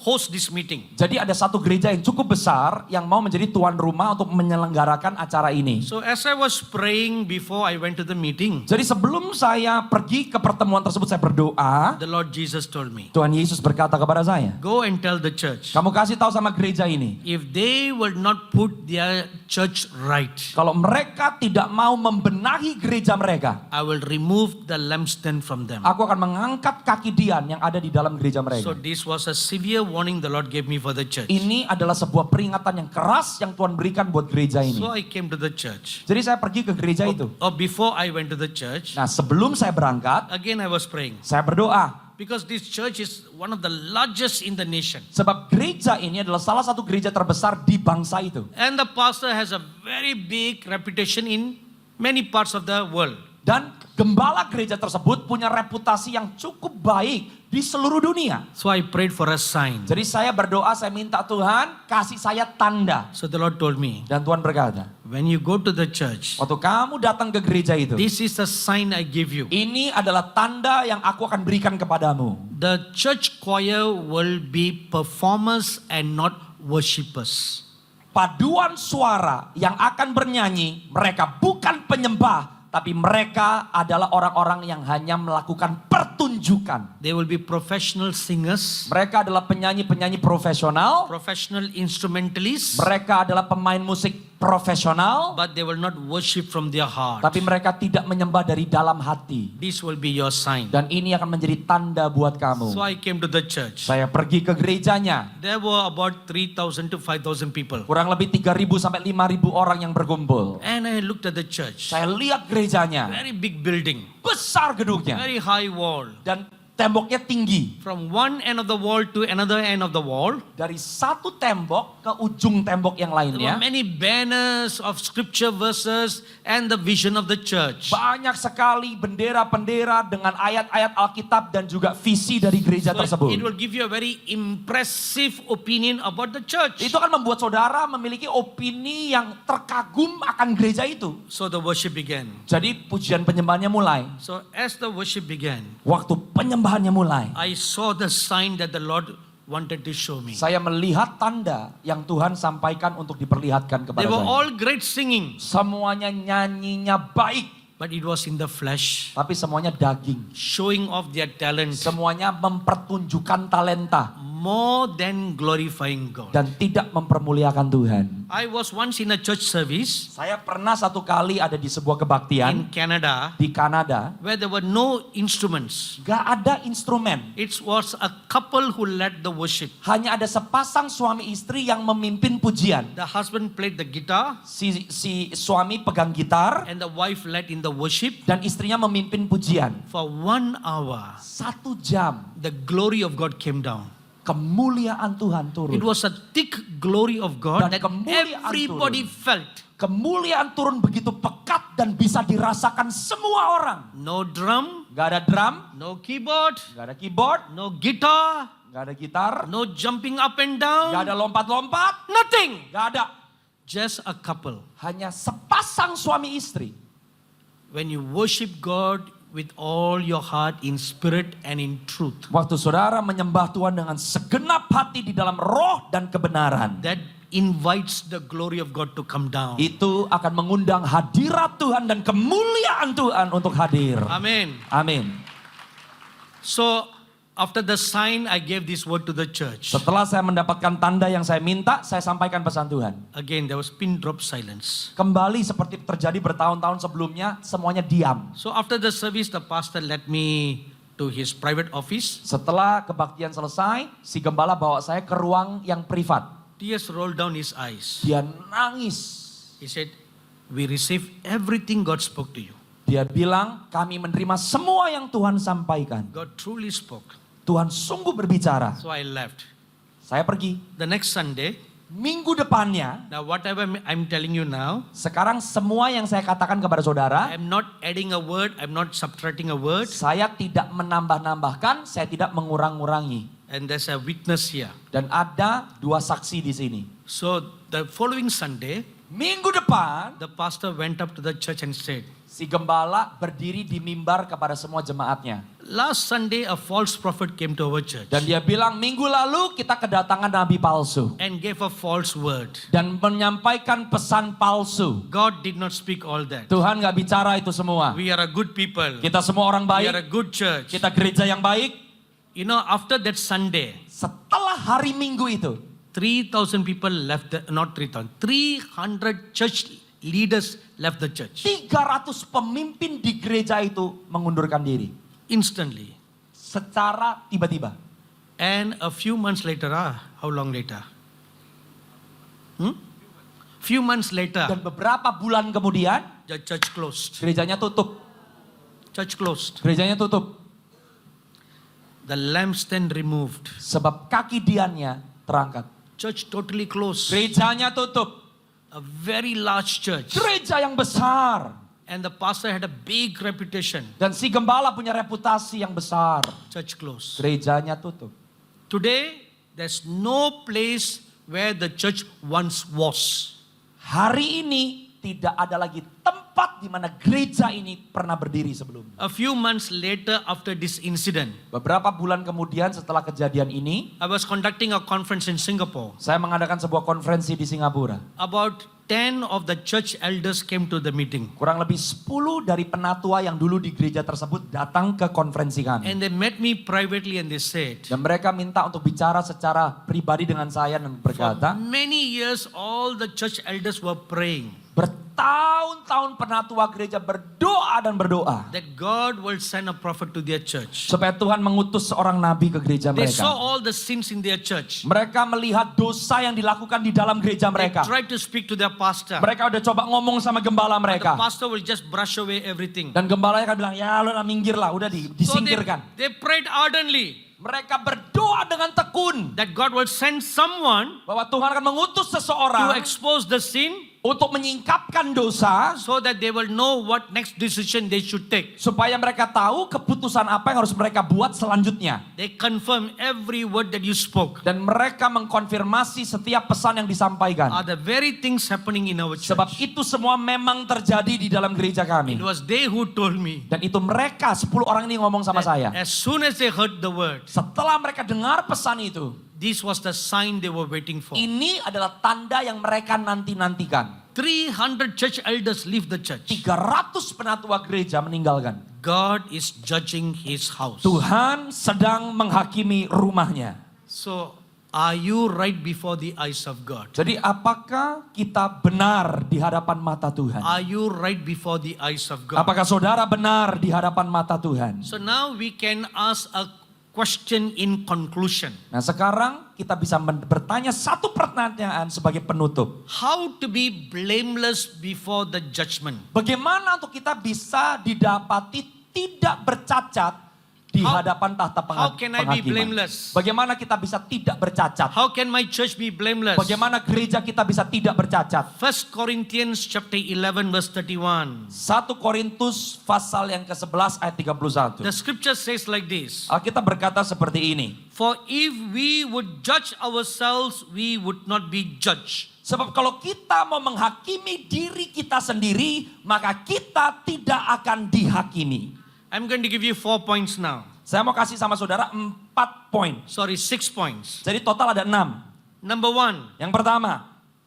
host this meeting. Jadi ada satu gereja yang cukup besar yang mau menjadi tuan rumah untuk menyelenggarakan acara ini. So as I was praying before I went to the meeting, Jadi sebelum saya pergi ke pertemuan tersebut, saya berdoa. the Lord Jesus told me, Tuhan Yesus berkata kepada saya, go and tell the church, kamu kasih tahu sama gereja ini, if they will not put their church right, kalau mereka tidak mau membenahi gereja mereka, I will remove the lampstand from them. aku akan mengangkat kaki Dian yang ada di dalam gereja So mereka. this was a severe warning the Lord gave me for the church. Ini adalah sebuah peringatan yang keras yang Tuhan berikan buat gereja ini. So I came to the church. Jadi saya pergi ke gereja itu. Before I went to the church, Nah, sebelum saya berangkat, again I was praying. saya berdoa. Because this church is one of the largest in the nation. Sebab gereja ini adalah salah satu gereja terbesar di bangsa itu. And the pastor has a very big reputation in many parts of the world. Dan gembala gereja tersebut punya reputasi yang cukup baik di seluruh dunia. So I prayed for a sign. Jadi saya berdoa, saya minta Tuhan kasih saya tanda. So the Lord told me, Dan Tuhan berkata, when you go to the church, waktu kamu datang ke gereja itu, this is the sign I give you. ini adalah tanda yang aku akan berikan kepadamu. The church choir will be performers and not worshippers. Paduan suara yang akan bernyanyi, mereka bukan penyembah, tapi mereka adalah orang-orang yang hanya melakukan pertunjukan. They will be professional singers, Mereka adalah penyanyi-penyanyi profesional. professional instrumentalists, Mereka adalah pemain musik profesional. but they will not worship from their heart. Tapi mereka tidak menyembah dari dalam hati. This will be your sign. Dan ini akan menjadi tanda buat kamu. So I came to the church. Saya pergi ke gerejanya. There were about 3,000 to 5,000 people. Kurang lebih 3.000 sampai 5.000 orang yang berkumpul. And I looked at the church. Saya lihat gerejanya. Very big building, Besar gedungnya. very high wall. Dan temboknya tinggi. From one end of the wall to another end of the wall, Dari satu tembok ke ujung tembok yang there were lainnya. many banners of scripture verses and the vision of the church. Banyak sekali bendera-bendera dengan ayat-ayat Alkitab dan juga visi dari gereja So tersebut. it will give you a very impressive opinion about the church. Itu akan membuat saudara memiliki opini yang terkagum akan gereja itu. So the worship began. Jadi pujian penyembahannya mulai. So as the worship began, Waktu penyembahannya mulai, I saw the sign that the Lord wanted to show me. saya melihat tanda yang Tuhan sampaikan untuk diperlihatkan kepada They were saya. all great singing, Semuanya nyanyinya baik, but it was in the flesh, tapi semuanya daging. showing off their talent Semuanya mempertunjukkan talenta more than glorifying God. dan tidak mempermuliakan Tuhan. I was once in a church service Saya pernah satu kali ada di sebuah in kebaktian Canada di Kanada. where there were no instruments. Gak ada instrumen. It was a couple who led the worship. Hanya ada sepasang suami istri yang memimpin pujian. The husband played the guitar Si suami pegang gitar and the wife led in the worship. dan istrinya memimpin pujian. For 1 hour, 1 jam the glory of God came down. kemuliaan Tuhan turun. It was a thick glory of God Dan that kemuliaan everybody turun. felt. Kemuliaan turun begitu pekat dan bisa dirasakan semua orang. No drum, Gak ada drum, no keyboard, gak ada keyboard, no guitar, gak ada gitar, no jumping up and gak down, ada lompat-lompat, nothing. gak ada. Just a couple. Hanya sepasang suami istri. When you worship God with all your heart in spirit and in truth, Waktu saudara menyembah Tuhan dengan segenap hati di dalam roh dan kebenaran, that invites the glory of God to come down. itu akan mengundang hadirat Tuhan dan kemuliaan Tuhan untuk hadir. Amen. Amin. So after the sign, I gave this word to the church. Setelah saya mendapatkan tanda yang saya minta, saya sampaikan pesan Tuhan. Again, there was pin drop silence. Kembali seperti terjadi bertahun-tahun sebelumnya, semuanya diam. So after the service, the pastor led me to his private office. Setelah kebaktian selesai, si gembala bawa saya ke ruang yang privat. Tears rolled down his eyes. Dia nangis. He said, we received everything God spoke to you. Dia bilang, kami menerima semua yang Tuhan sampaikan. God truly spoke. Tuhan sungguh berbicara. So I left. Saya pergi. The next Sunday, Minggu depannya, now whatever I'm telling you now, sekarang semua yang saya katakan kepada saudara, I'm not adding a word, I'm not subtracting a word. saya tidak menambah-nambahkan, saya tidak mengurang-ngurangi. And there's a witness here. Dan ada 2 saksi di sini. So the following Sunday, Minggu depan, the pastor went up to the church and said, si gembala berdiri di mimbar kepada semua jemaatnya. Last Sunday, a false prophet came to our church Dan dia bilang, minggu lalu kita kedatangan nabi palsu. and gave a false word. Dan menyampaikan pesan palsu. God did not speak all that. Tuhan gak bicara itu semua. We are a good people. Kita semua orang We are a baik. good church. Kita gereja yang baik. You know, after that Sunday, Setelah hari minggu itu, 3,000 people left, not 3,000, 300 church leaders left the church 300 pemimpin di gereja itu mengundurkan diri. instantly. Secara tiba-tiba. And a few months later, how long later? Few months later, Dan beberapa bulan kemudian, the church closed. gerejanya tutup. Church closed. Gerejanya tutup. The lampstand removed. Sebab kaki diannya terangkat. Church totally closed. Gerejanya tutup. A very large church. Gereja yang besar. And the pastor had a big reputation. Dan si gembala punya reputasi yang besar. Church closed. Gerejanya tutup. Today, there's no place where the church once was. Hari ini tidak ada lagi tempat di mana gereja ini pernah berdiri sebelumnya. A few months later, after this incident, Beberapa bulan kemudian setelah kejadian ini, I was conducting a conference in Singapore. saya mengadakan sebuah konferensi di Singapura. About 10 of the church elders came to the meeting. Kurang lebih 10 dari penatua yang dulu di gereja tersebut datang ke konferensi kami. And they met me privately and they said, Dan mereka minta untuk bicara secara pribadi dengan saya dan for berkata, many years all the church elders were praying bertahun-tahun penatua gereja berdoa dan berdoa. that God will send a prophet to their church. Supaya Tuhan mengutus seorang nabi ke gereja They saw mereka. all the sins in their church. Mereka melihat dosa yang dilakukan di dalam gereja They mereka. tried to speak to their pastor. Mereka udah coba ngomong sama gembala The mereka. pastor will just brush away everything. Dan gembalanya kan bilang, ya lu lah minggir lah, udah So disingkirkan. they prayed ardently Mereka berdoa dengan tekun. that God will send someone Bahwa Tuhan akan mengutus to seseorang expose the sin untuk menyingkapkan dosa. so that they will know what next decision they should take. Supaya mereka tahu keputusan apa yang harus mereka buat selanjutnya. They confirm every word that you spoke Dan mereka mengkonfirmasi setiap pesan yang disampaikan. are the very things happening in our Sebab church. itu semua memang terjadi di dalam gereja kami. It was they who told me Dan itu mereka 10 orang ini ngomong sama that saya. as soon as they heard the word, Setelah mereka dengar pesan itu, this was the sign they were waiting for. ini adalah tanda yang mereka nanti-nantikan. 300 church elders leave the church. 300 penatua gereja meninggalkan. God is judging his house. Tuhan sedang menghakimi rumahnya. So, are you right before the eyes of God? Jadi apakah kita benar di hadapan mata Tuhan? Are you right before the eyes of God? Apakah saudara benar di hadapan mata Tuhan? So now we can ask a question in conclusion. Nah sekarang kita bisa bertanya satu pertanyaan sebagai penutup. How to be blameless before the judgment? Bagaimana untuk kita bisa didapati tidak bercacat di How- hadapan tahta how can I be penghakiman? blameless? Bagaimana kita bisa tidak bercacat? How can my church be blameless? Bagaimana gereja kita bisa tidak bercacat? 1 Corinthians chapter 11 verse 31. 1 Korintus pasal yang ke-11 ayat 31. The scripture says like this. Alkitab berkata seperti ini. For if we would judge ourselves, we would not be judged. Sebab kalau kita mau menghakimi diri kita sendiri, maka kita tidak akan dihakimi. I'm going to give you 4 points now. Saya mau kasih sama saudara 4 poin. Sorry, 6 points. Jadi total ada 6. Number 1, Yang pertama,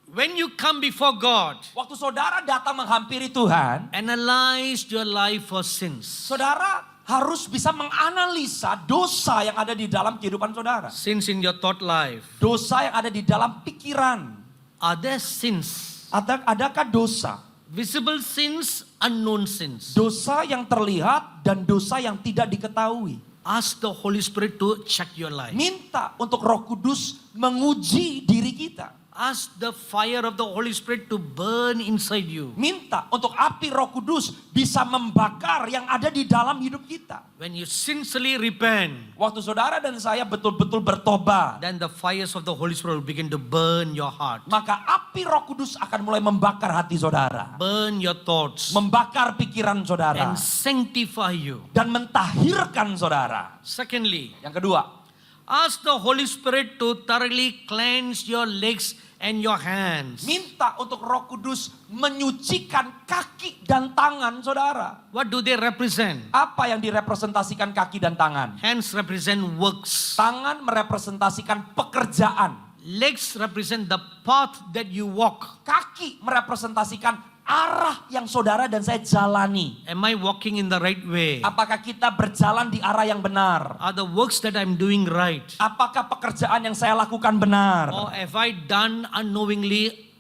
when you come before God, waktu saudara datang menghampiri Tuhan, analyze your life for sins. saudara harus bisa menganalisa dosa yang ada di dalam kehidupan saudara. Sins in your thought life. Dosa yang ada di dalam pikiran. Are there sins? Adakah dosa? Visible sins, unknown sins. Dosa yang terlihat dan dosa yang tidak diketahui. Ask the Holy Spirit to check your life. Minta untuk Roh Kudus menguji diri kita. Ask the fire of the Holy Spirit to burn inside you. Minta untuk api Roh Kudus bisa membakar yang ada di dalam hidup kita. When you sincerely repent, Waktu saudara dan saya betul-betul bertobat, then the fires of the Holy Spirit will begin to burn your heart, maka api Roh Kudus akan mulai membakar hati saudara. burn your thoughts, Membakar pikiran saudara. and sanctify you. Dan mentahirkan saudara. Secondly, Yang kedua, ask the Holy Spirit to thoroughly cleanse your legs and your hands. Minta untuk Roh Kudus menyucikan kaki dan tangan saudara. What do they represent? Apa yang direpresentasikan kaki dan tangan? Hands represent works. Tangan merepresentasikan pekerjaan. Legs represent the path that you walk. Kaki merepresentasikan arah yang saudara dan saya jalani. Am I walking in the right way? Apakah kita berjalan di arah yang benar? Are the works that I'm doing right? Apakah pekerjaan yang saya lakukan benar? Or have I done unknowingly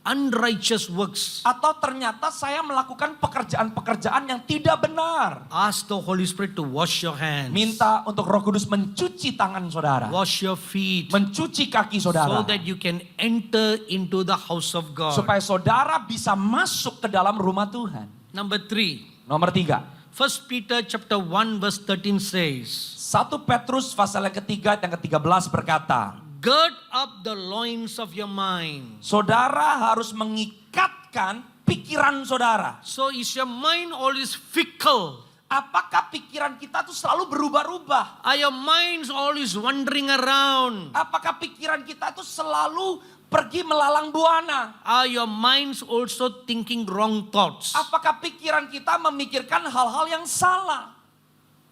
unrighteous works? Atau ternyata saya melakukan pekerjaan-pekerjaan yang tidak benar? Ask the Holy Spirit to wash your hands. Minta untuk Roh Kudus mencuci tangan saudara. Wash your feet. Mencuci kaki saudara. So that you can enter into the house of God. Supaya saudara bisa masuk ke dalam rumah Tuhan. Number 3. Nomor 3. 1 Peter chapter 1 verse 13 says, 1 Petrus pasal yang ketiga yang ke-13 berkata, gird up the loins of your mind. saudara harus mengikatkan pikiran saudara. So is your mind always fickle? Apakah pikiran kita tuh selalu berubah-ubah? Are your minds always wandering around? Apakah pikiran kita tuh selalu pergi melalang buana? Are your minds also thinking wrong thoughts? Apakah pikiran kita memikirkan hal-hal yang salah?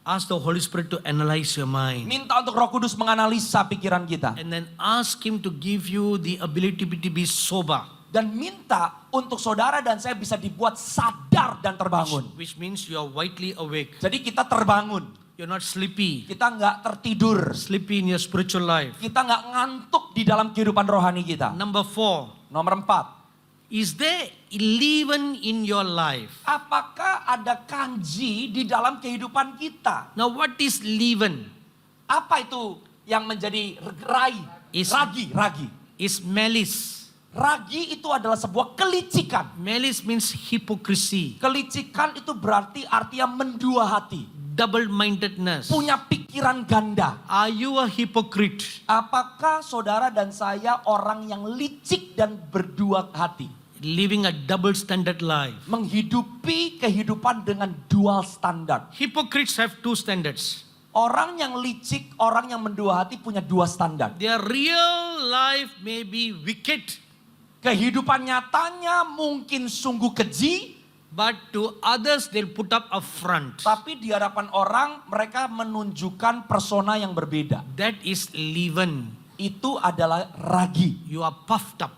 Ask the Holy Spirit to analyze your mind. Minta untuk Roh Kudus menganalisa pikiran kita. And then ask Him to give you the ability to be sober. Dan minta untuk saudara dan saya bisa dibuat sadar dan terbangun. Which means you are widely awake. Jadi kita terbangun. You're not sleepy. Kita nggak tertidur. Sleepy in your spiritual life. Kita nggak ngantuk di dalam kehidupan rohani kita. Number 4. Nomor 4. Is there leaven in your life? Apakah ada kanji di dalam kehidupan kita? Now what is leaven? Apa itu yang menjadi ragi? Is malice. Ragi itu adalah sebuah kelicikan. Malice means hypocrisy. Kelicikan itu berarti artinya mendua hati. Double-mindedness. Punya pikiran ganda. Are you a hypocrite? Apakah saudara dan saya orang yang licik dan berdua hati? Living a double standard life. Menghidupi kehidupan dengan dual standar. Hypocrites have two standards. Orang yang licik, orang yang mendua hati punya dua standar. Their real life may be wicked. Kehidupan nyatanya mungkin sungguh keji. But to others they'll put up a front. Tapi di hadapan orang mereka menunjukkan persona yang berbeda. That is leaven. Itu adalah ragi. You are puffed up.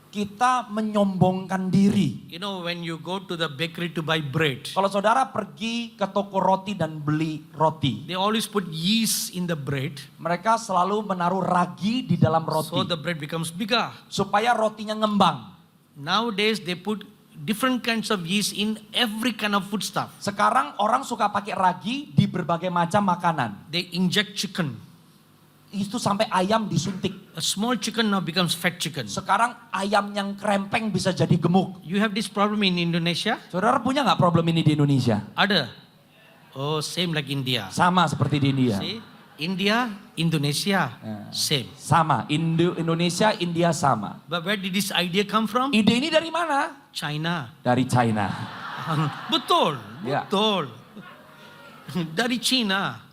Kita menyombongkan diri. You know when you go to the bakery to buy bread. Kalau saudara pergi ke toko roti dan beli roti. They always put yeast in the bread. Mereka selalu menaruh ragi di dalam roti. So the bread becomes bigger. Supaya rotinya ngembang. Nowadays they put different kinds of yeast in every kind of food stuff. Sekarang orang suka pakai ragi di berbagai macam makanan. They inject chicken. Itu sampai ayam disuntik. A small chicken now becomes fat chicken. Sekarang ayam yang krempeng bisa jadi gemuk. You have this problem in Indonesia? Saudara punya nggak problem ini di Indonesia? Ada. Oh, same like India. Sama seperti di India. See? India, Indonesia, same. Sama. Indonesia, India sama. But where did this idea come from? Ide ini dari mana? China. Dari China. Betul, Ya. betul. Dari China.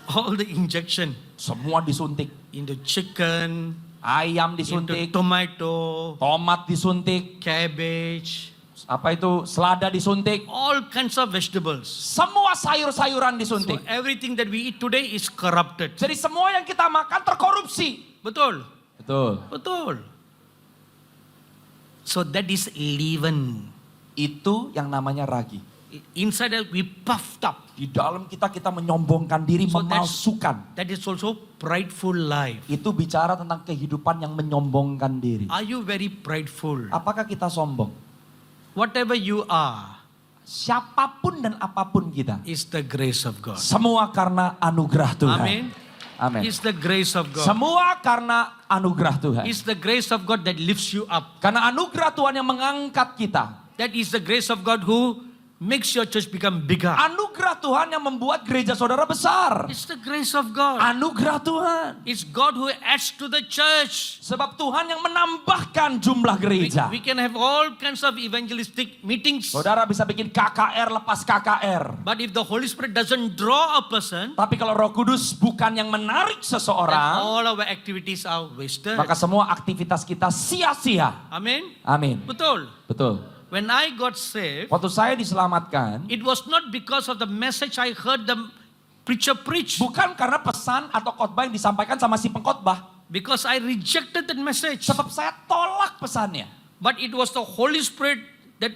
All the injection Semua disuntik. into chicken, Ayam into disuntik. tomato, Tomat disuntik. cabbage, Apa itu? Selada disuntik. all kinds of vegetables. Semua sayur-sayuran So disuntik. everything that we eat today is corrupted. Jadi semua yang kita makan terkorupsi. Betul, Betul. betul. So that is leaven. Itu yang namanya ragi. Inside that we puffed up. Di dalam kita menyombongkan diri, So memalsukan. that is also prideful life. Itu bicara tentang kehidupan yang menyombongkan diri. Are you very prideful? Apakah kita sombong? Whatever you are Siapapun dan apapun kita. is the grace of God. Semua karena anugerah Tuhan. Amen. Amin. It's the grace of God. Semua karena anugerah Tuhan. It's the grace of God that lifts you up. Karena anugerah Tuhan yang mengangkat kita. That is the grace of God who makes your church become bigger. Anugerah Tuhan yang membuat gereja saudara besar. It's the grace of God. Anugerah Tuhan. It's God who adds to the church. Sebab Tuhan yang menambahkan jumlah gereja. We can have all kinds of evangelistic meetings. Saudara bisa bikin KKR lepas KKR. But if the Holy Spirit doesn't draw a person, Tapi kalau Roh Kudus bukan yang menarik then seseorang, all our activities are wasted. maka semua aktivitas kita sia-sia. Amen. Amin. Betul. Betul. When I got saved, Waktu saya diselamatkan, it was not because of the message I heard the preacher preach. bukan karena pesan atau khotbah yang disampaikan sama si pengkhotbah. Because I rejected that message. Sebab saya tolak pesannya. But it was the Holy Spirit that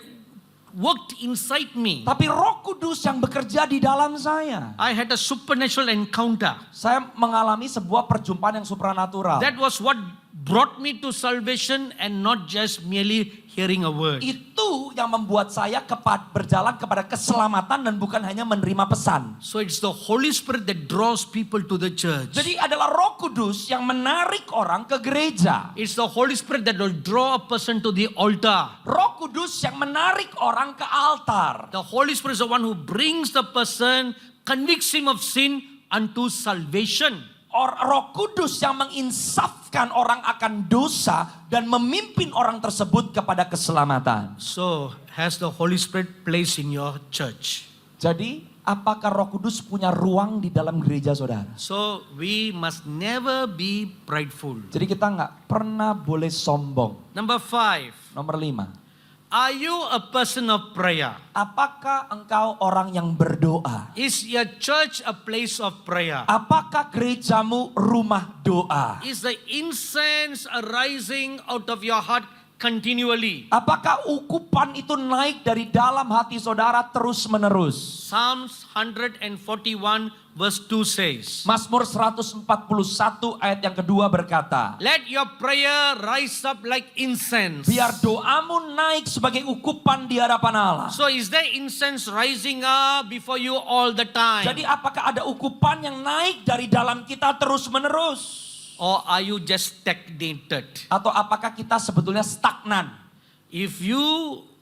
worked inside me. Tapi Roh Kudus yang bekerja di dalam saya. I had a supernatural encounter. Saya mengalami sebuah perjumpaan yang supranatural. That was what brought me to salvation and not just merely hearing a word. Itu yang membuat saya berjalan kepada keselamatan dan bukan hanya menerima pesan. So it's the Holy Spirit that draws people to the church. Jadi adalah Roh Kudus yang menarik orang ke gereja. It's the Holy Spirit that will draw a person to the altar. Roh Kudus yang menarik orang ke altar. The Holy Spirit is the one who brings the person, convicts him of sin unto salvation. Roh Kudus yang menginsafkan orang akan dosa dan memimpin orang tersebut kepada keselamatan. So has the Holy Spirit place in your church? Jadi, apakah Roh Kudus punya ruang di dalam gereja saudara? So we must never be prideful. Jadi kita nggak pernah boleh sombong. Number 5. Nomor 5. Are you a person of prayer? Apakah engkau orang yang berdoa? Is your church a place of prayer? Apakah gerejamu rumah doa? Is the incense arising out of your heart continually? Apakah ukupan itu naik dari dalam hati saudara terus menerus? Psalms 141 verse 2 says, Mazmur 141 ayat yang kedua berkata, let your prayer rise up like incense. biar doamu naik sebagai ukupan di hadapan Allah. So is there incense rising up before you all the time? Jadi apakah ada ukupan yang naik dari dalam kita terus menerus? Or are you just stagnated? Atau apakah kita sebetulnya stagnan? If you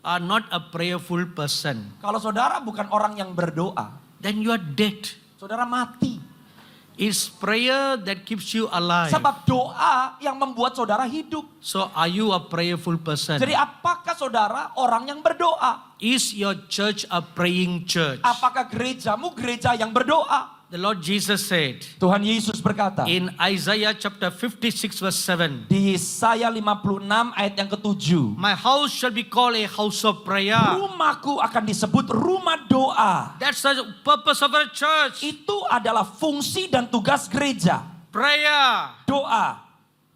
are not a prayerful person, Kalau saudara bukan orang yang berdoa, then you are dead. saudara mati. It's prayer that keeps you alive. Sebab doa yang membuat saudara hidup. So are you a prayerful person? Jadi apakah saudara orang yang berdoa? Is your church a praying church? Apakah gerejamu gereja yang berdoa? The Lord Jesus said Tuhan Yesus berkata in Isaiah chapter 56 verse 7, di Yesaya 56 ayat yang ke-7, my house shall be called a house of prayer. rumahku akan disebut rumah doa. That's the purpose of our church. Itu adalah fungsi dan tugas gereja. Prayer. Doa,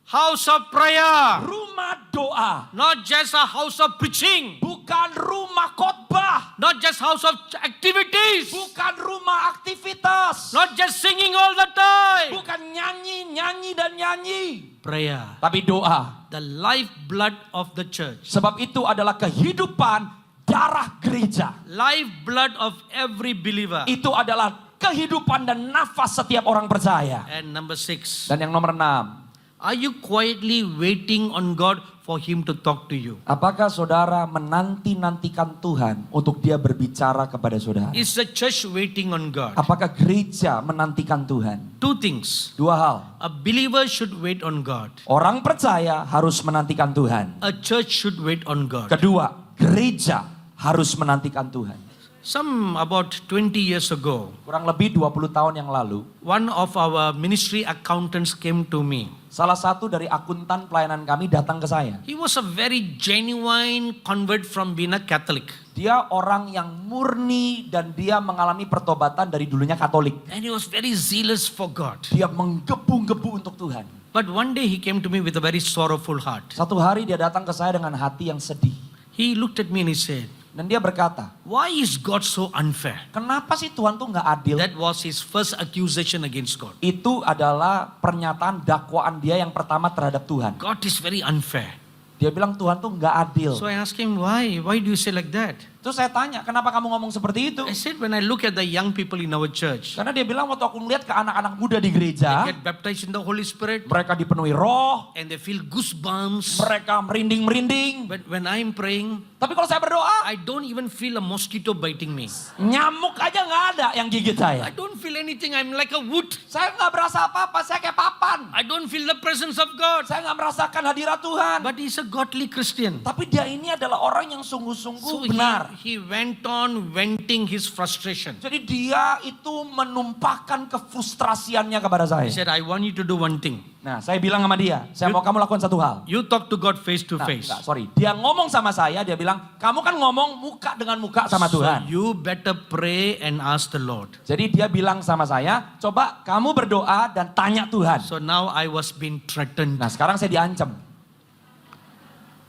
House of prayer. rumah doa, Not just a house of preaching. bukan rumah khotbah, Not just house of activities. bukan rumah aktivitas, Not just singing all the time. bukan nyanyi dan nyanyi, Prayer. tapi doa. The lifeblood of the church. Sebab itu adalah kehidupan darah gereja. Lifeblood of every believer. Itu adalah kehidupan dan nafas setiap orang percaya. And number 6. Dan yang nomor 6, Are you quietly waiting on God for Him to talk to you? apakah saudara menanti-nantikan Tuhan untuk dia berbicara kepada saudara? Is the church waiting on God? Apakah gereja menantikan Tuhan? 2 things. Dua hal. A believer should wait on God. Orang percaya harus menantikan Tuhan. A church should wait on God. Kedua, gereja harus menantikan Tuhan. Some about 20 years ago, Kurang lebih 20 tahun yang lalu, one of our ministry accountants came to me. salah satu dari akuntan pelayanan kami datang ke saya. He was a very genuine convert from being a Catholic. Dia orang yang murni dan dia mengalami pertobatan dari dulunya Katolik. And he was very zealous for God. Dia menggebu-gebu untuk Tuhan. But one day he came to me with a very sorrowful heart. Satu hari dia datang ke saya dengan hati yang sedih. He looked at me and he said, Dan dia berkata, why is God so unfair? kenapa sih Tuhan tuh nggak adil? That was his first accusation against God. Itu adalah pernyataan dakwaan dia yang pertama terhadap Tuhan. God is very unfair. Dia bilang Tuhan tuh nggak adil. So I asked him, why? Why do you say like that? Terus saya tanya, kenapa kamu ngomong seperti itu? I said, when I look at the young people in our church, Karena dia bilang waktu aku melihat ke anak-anak muda di they gereja, get baptized in the Holy Spirit mereka dipenuhi roh, and they feel goosebumps. mereka merinding-merinding. But when I'm praying, Tapi kalau saya berdoa, I don't even feel a mosquito biting me. nyamuk aja nggak ada yang gigit I saya. don't feel anything. I'm like a wood. Saya nggak berasa apa-apa, saya kayak papan. I don't feel the presence of God. Saya nggak merasakan hadirat Tuhan. But he's a godly Christian. Tapi dia ini adalah orang yang So sungguh-sungguh benar. he went on venting his frustration. Jadi dia itu menumpahkan kefrustrasiannya kepada He saya. said, I want you to do one thing. Nah, saya bilang sama dia, saya mau kamu lakukan satu hal. You talk to God face to Nah, face. enggak, sorry. Dia ngomong sama saya, dia bilang, kamu kan ngomong muka dengan muka sama So Tuhan. you better pray and ask the Lord. Jadi dia bilang sama saya, coba kamu berdoa dan tanya Tuhan. So now I was being threatened. Nah, sekarang saya diancam.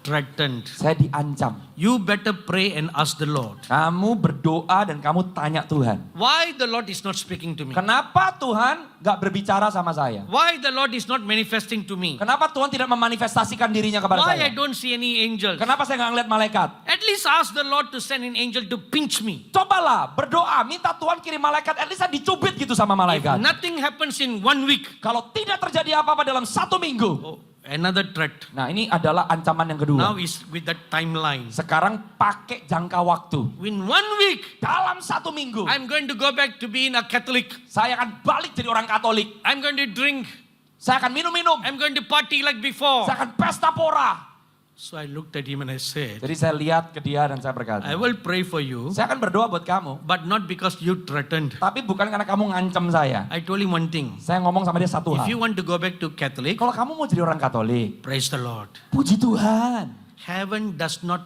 Threatened. Saya diancam. You better pray and ask the Lord. Kamu berdoa dan kamu tanya Tuhan. Why the Lord is not speaking to me? Kenapa Tuhan gak berbicara sama saya? Why the Lord is not manifesting to me? Kenapa Tuhan tidak memanifestasikan dirinya kepada Why I saya? don't see any angels? Kenapa saya gak ngeliat malaikat? At least ask the Lord to send an angel to pinch me. Cobalah berdoa, minta Tuhan kirim malaikat. At least saya dicubit gitu sama If malaikat. nothing happens in 1 week, Kalau tidak terjadi apa-apa dalam 1 minggu. oh, another threat. Nah, ini adalah ancaman yang kedua. Now is with that timeline. Sekarang pakai jangka waktu. In 1 week, Dalam 1 minggu, I'm going to go back to being a Catholic. saya akan balik jadi orang Katolik. I'm going to drink. Saya akan minum-minum. I'm going to party like before. Saya akan pesta pora. So I looked at him and I said, Jadi saya lihat ke dia dan saya berkata, I will pray for you, saya akan berdoa buat kamu. but not because you threatened. Tapi bukan karena kamu ngancam saya. I told him one thing. Saya ngomong sama dia satu If you hal. want to go back to Catholic, Kalau kamu mau jadi orang Katolik, praise the Lord. puji Tuhan. Heaven does not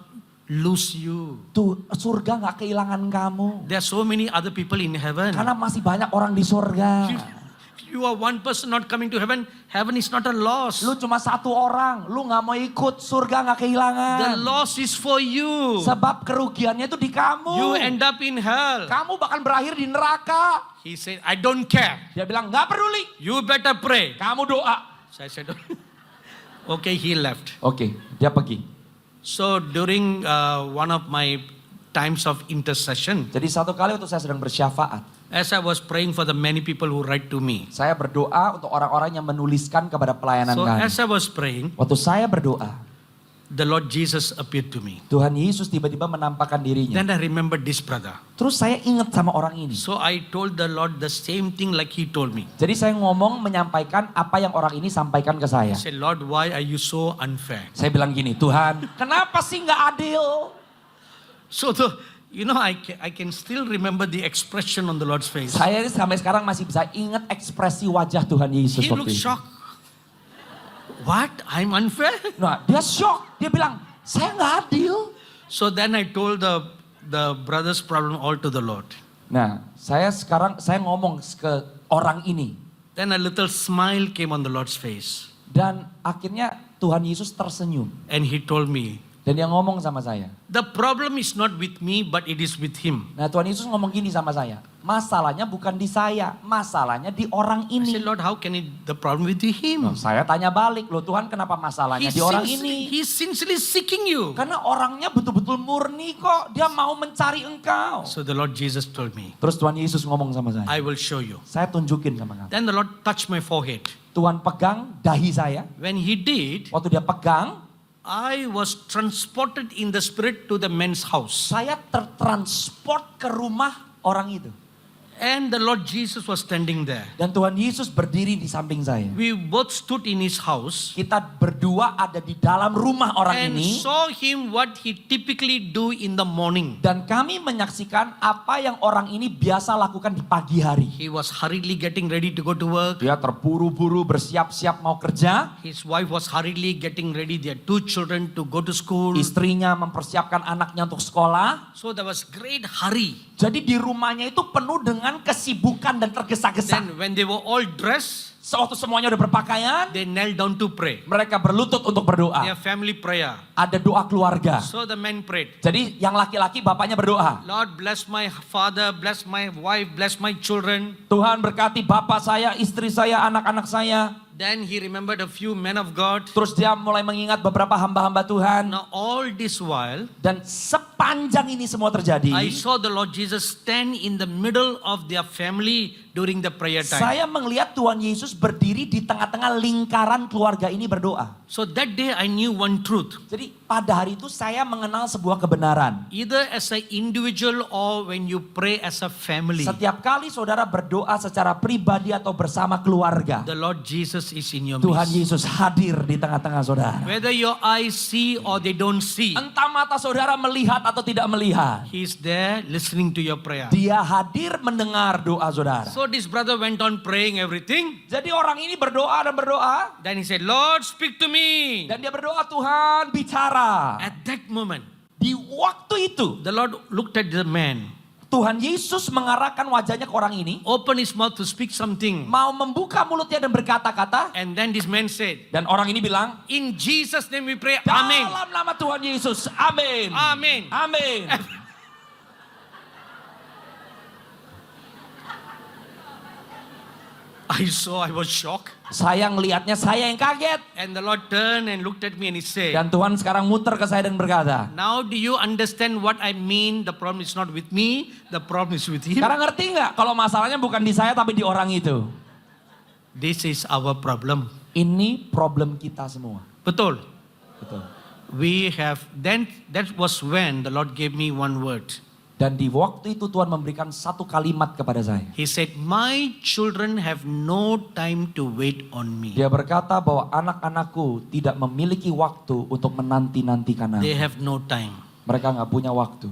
lose you. Tuh, surga gak kehilangan kamu. There are so many other people in heaven. Karena masih banyak orang di surga. You are one person not coming to heaven. Heaven is not a loss. Lu cuma satu orang, lu gak mau ikut, surga gak The kehilangan. loss is for you. Sebab kerugiannya itu di kamu. You end up in hell. Kamu bahkan berakhir di neraka. He said, I don't care. Dia bilang, gak peduli. You better pray. Kamu doa. So I said, okay, he left. Oke, dia pergi. So during one of my times of intercession, Jadi satu kali waktu saya sedang bersyafaat, as I was praying for the many people who write to me. saya berdoa untuk orang-orang yang menuliskan kepada pelayanan So kami. as I was praying, Waktu saya berdoa, the Lord Jesus appeared to me. Tuhan Yesus tiba-tiba menampakkan dirinya. Then I remembered this brother. Terus saya ingat sama orang ini. So I told the Lord the same thing like he told me. Jadi saya ngomong menyampaikan apa yang orang ini sampaikan ke I saya. said, Lord, why are you so unfair? Saya bilang gini, Tuhan, kenapa sih nggak adil? So I can still remember the expression on the Lord's face. Saya ini sampai sekarang masih bisa ingat ekspresi wajah Tuhan Yesus He waktu looked itu. shocked. What? I'm unfair? Nah, dia shock. Dia bilang, saya nggak adil. So then I told the brother's problem all to the Lord. Nah, saya ngomong ke orang ini. Then a little smile came on the Lord's face. Dan akhirnya Tuhan Yesus tersenyum. And he told me, Dan dia ngomong sama saya. the problem is not with me, but it is with him. Nah, Tuhan Yesus ngomong gini sama saya. Masalahnya bukan di saya, masalahnya di orang I ini. said, Lord, how can the problem with him? Loh, saya tanya balik, loh Tuhan kenapa masalahnya di orang ini? He's sincerely seeking you. Karena orangnya betul-betul murni kok, dia mau mencari engkau. So the Lord Jesus told me, Terus Tuhan Yesus ngomong sama saya. I will show you. Saya tunjukin sama kamu. Then the Lord touched my forehead. Tuhan pegang dahi saya. When he did, Waktu dia pegang, I was transported in the spirit to the man's house. saya tertransport ke rumah orang itu. And the Lord Jesus was standing there. Dan Tuhan Yesus berdiri di samping saya. We both stood in his house Kita berdua ada di dalam rumah orang and ini. saw him what he typically do in the morning. Dan kami menyaksikan apa yang orang ini biasa lakukan di pagi hari. He was hurriedly getting ready to go to work. Dia terburu-buru bersiap-siap mau kerja. His wife was hurriedly getting ready. Their 2 children to go to school. Istrinya mempersiapkan anaknya untuk sekolah. So there was great hurry. Jadi di rumahnya itu penuh dengan kesibukan dan tergesa-gesa. Then when they were all dressed, Sewaktu semuanya udah berpakaian, they knelt down to pray. mereka berlutut untuk berdoa. Their family prayer. Ada doa keluarga. So the man prayed. Jadi yang laki-laki bapaknya berdoa. Lord, bless my father, bless my wife, bless my children. Tuhan berkati bapak saya, istri saya, anak-anak saya. Then he remembered a few men of God. Terus dia mulai mengingat beberapa hamba-hamba Tuhan. Now all this while, Dan sepanjang ini semua terjadi, I saw the Lord Jesus stand in the middle of their family during the prayer time. saya melihat Tuhan Yesus berdiri di tengah-tengah lingkaran keluarga ini berdoa. So that day I knew one truth. Jadi pada hari itu saya mengenal sebuah kebenaran. Either as an individual or when you pray as a family, Setiap kali saudara berdoa secara pribadi atau bersama keluarga, the Lord Jesus is in your Tuhan midst. Yesus hadir di tengah-tengah saudara. Whether your eyes see or they don't see, Entah mata saudara melihat atau tidak melihat, He is there listening to your prayer. Dia hadir mendengar doa saudara. So this brother went on praying everything. Jadi orang ini berdoa dan berdoa, Then he said, Lord, speak to me. dan dia berdoa, Tuhan bicara. At that moment, Di waktu itu, the Lord looked at the man, Tuhan Yesus mengarahkan wajahnya ke orang ini, opened his mouth to speak something. mau membuka mulutnya dan berkata-kata, And then this man said, dan orang ini bilang, in Jesus' name we pray, Amen. dalam nama Tuhan Yesus, amin. Amen. Amin. I was shocked. Saya ngelihatnya, saya yang kaget. And the Lord turned and looked at me and he said, Dan Tuhan sekarang muter ke saya dan berkata, now do you understand what I mean? The problem is not with me, the problem is with him. sekarang ngerti nggak kalau masalahnya bukan di saya tapi di orang itu? This is our problem. Ini problem kita semua. Betul. Betul. We have, then that was when the Lord gave me one word. Dan di waktu itu Tuhan memberikan satu kalimat kepada saya. He said, my children have no time to wait on me. Dia berkata bahwa anak-anakku tidak memiliki waktu untuk menanti-nantikan They aku. have no time. Mereka nggak punya waktu.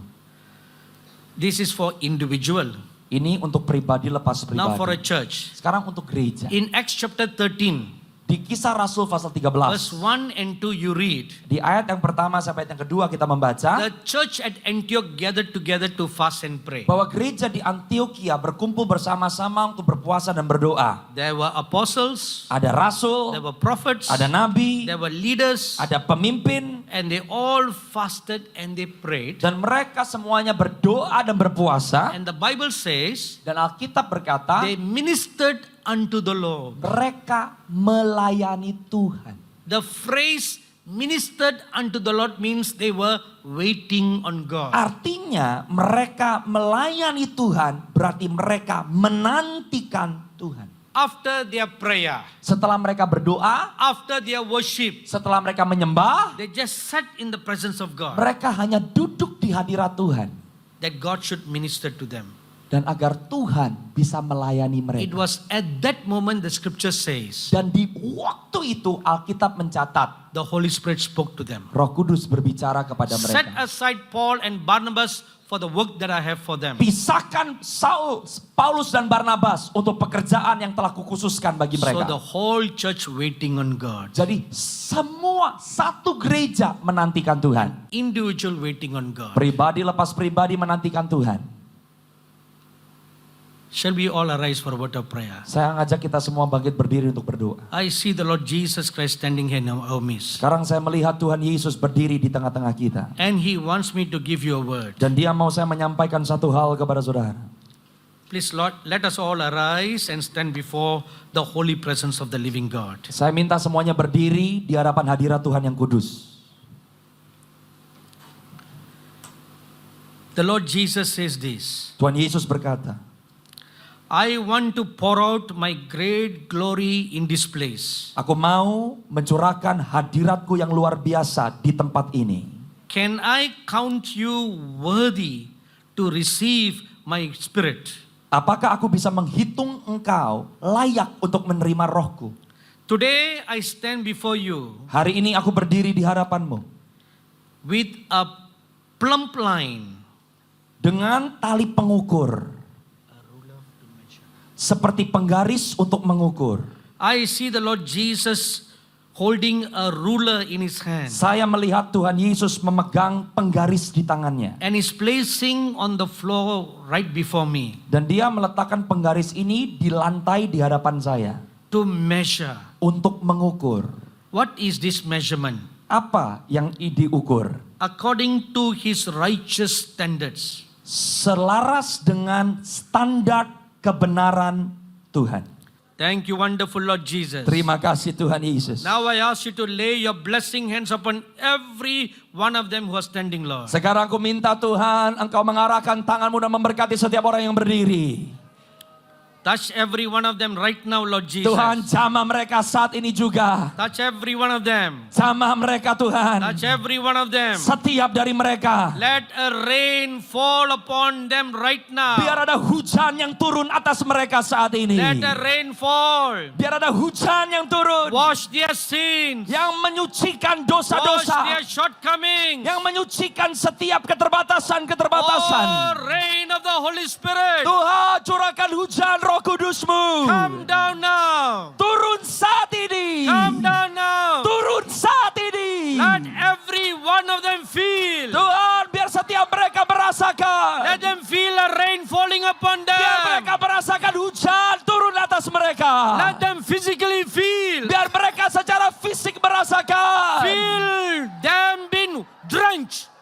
This is for individual. Ini untuk pribadi lepas Now for a pribadi. church. Sekarang untuk gereja. In Acts chapter 13, Di Kisah Rasul pasal verse 13. 1 and 2 you read. Di ayat yang pertama sampai ayat yang kedua kita membaca. The church at Antioch gathered together to fast and pray. Bahwa gereja di Antioquia berkumpul bersama-sama untuk berpuasa dan berdoa. There were apostles, Ada there rasul, were prophets, ada nabi, there were leaders, ada pemimpin. and they all fasted and they prayed. Dan mereka semuanya berdoa dan berpuasa. And the Bible says Dan Alkitab berkata, they ministered unto the Lord. mereka melayani Tuhan. The phrase ministered unto the Lord means they were waiting on God. Artinya mereka melayani Tuhan berarti mereka menantikan Tuhan. After their prayer, Setelah mereka berdoa, after their worship, setelah mereka menyembah, they just sat in the presence of God, mereka hanya duduk di hadirat Tuhan. that God should minister to them. Dan agar Tuhan bisa melayani It mereka. was at that moment the scripture says Dan di waktu itu Alkitab mencatat, the Holy Spirit spoke to them. Roh Kudus berbicara kepada Set mereka. aside Paul and Barnabas for the work that I have for them. Pisahkan Paulus dan Barnabas untuk pekerjaan yang telah kukhususkan bagi So the mereka. whole church waiting on God. Jadi semua satu gereja menantikan Tuhan. Individual waiting on God. Pribadi lepas pribadi menantikan Tuhan. Shall we all arise for a word of prayer? Saya ngajak kita semua bangkit berdiri untuk berdoa. I see the Lord Jesus Christ standing here in our midst. Sekarang saya melihat Tuhan Yesus berdiri di tengah-tengah kita. And He wants me to give you a word. Dan dia mau saya menyampaikan satu hal kepada saudara. Please Lord, let us all arise and stand before the holy presence of the living God. Saya minta semuanya berdiri di hadapan hadirat Tuhan yang kudus. The Lord Jesus says this, Tuhan Yesus berkata, I want to pour out my great glory in this place. aku mau mencurahkan hadiratku yang luar biasa di tempat ini. Can I count you worthy to receive my spirit? Apakah aku bisa menghitung engkau layak untuk menerima rohku? Today I stand before you Hari ini aku berdiri di hadapanmu with a plumb line, dengan tali pengukur. Seperti penggaris untuk mengukur. I see the Lord Jesus holding a ruler in his hand. Saya melihat Tuhan Yesus memegang penggaris di tangannya. And is placing on the floor right before me Dan dia meletakkan penggaris ini di lantai di hadapan saya. to measure. Untuk mengukur. What is this measurement? Apa yang diukur? According to his righteous standards. Selaras dengan standar kebenaran Tuhan. Thank you, wonderful Lord Jesus. Terima kasih Tuhan Yesus. Now I ask you to lay your blessing hands upon every one of them who are standing, Lord. Sekarang aku minta Tuhan, Engkau mengarahkan tanganmu dan memberkati setiap orang yang berdiri. Touch every one of them right now, Lord Jesus. Tuhan, jamah mereka saat ini juga. Touch every one of them. Jamah mereka Tuhan. Touch every one of them. Setiap dari mereka. Let a rain fall upon them right now. Biar ada hujan yang turun atas mereka saat ini. Let a rain fall. Biar ada hujan yang turun. Wash their sins. Yang menyucikan Wash dosa-dosa. their shortcomings. Yang menyucikan setiap keterbatasan-keterbatasan. Oh, rain of the Holy Spirit. Tuhan, curahkan hujan Roh Kudus-Mu. Come down now. Turun saat ini. Come down now. Turun saat ini. Let every one of them feel. Tuhan, biar setiap mereka merasakan. Let them feel a rain falling upon Biar them. mereka merasakan hujan turun atas mereka. Let them physically feel. Biar mereka secara fisik merasakan. Feel them being drenched.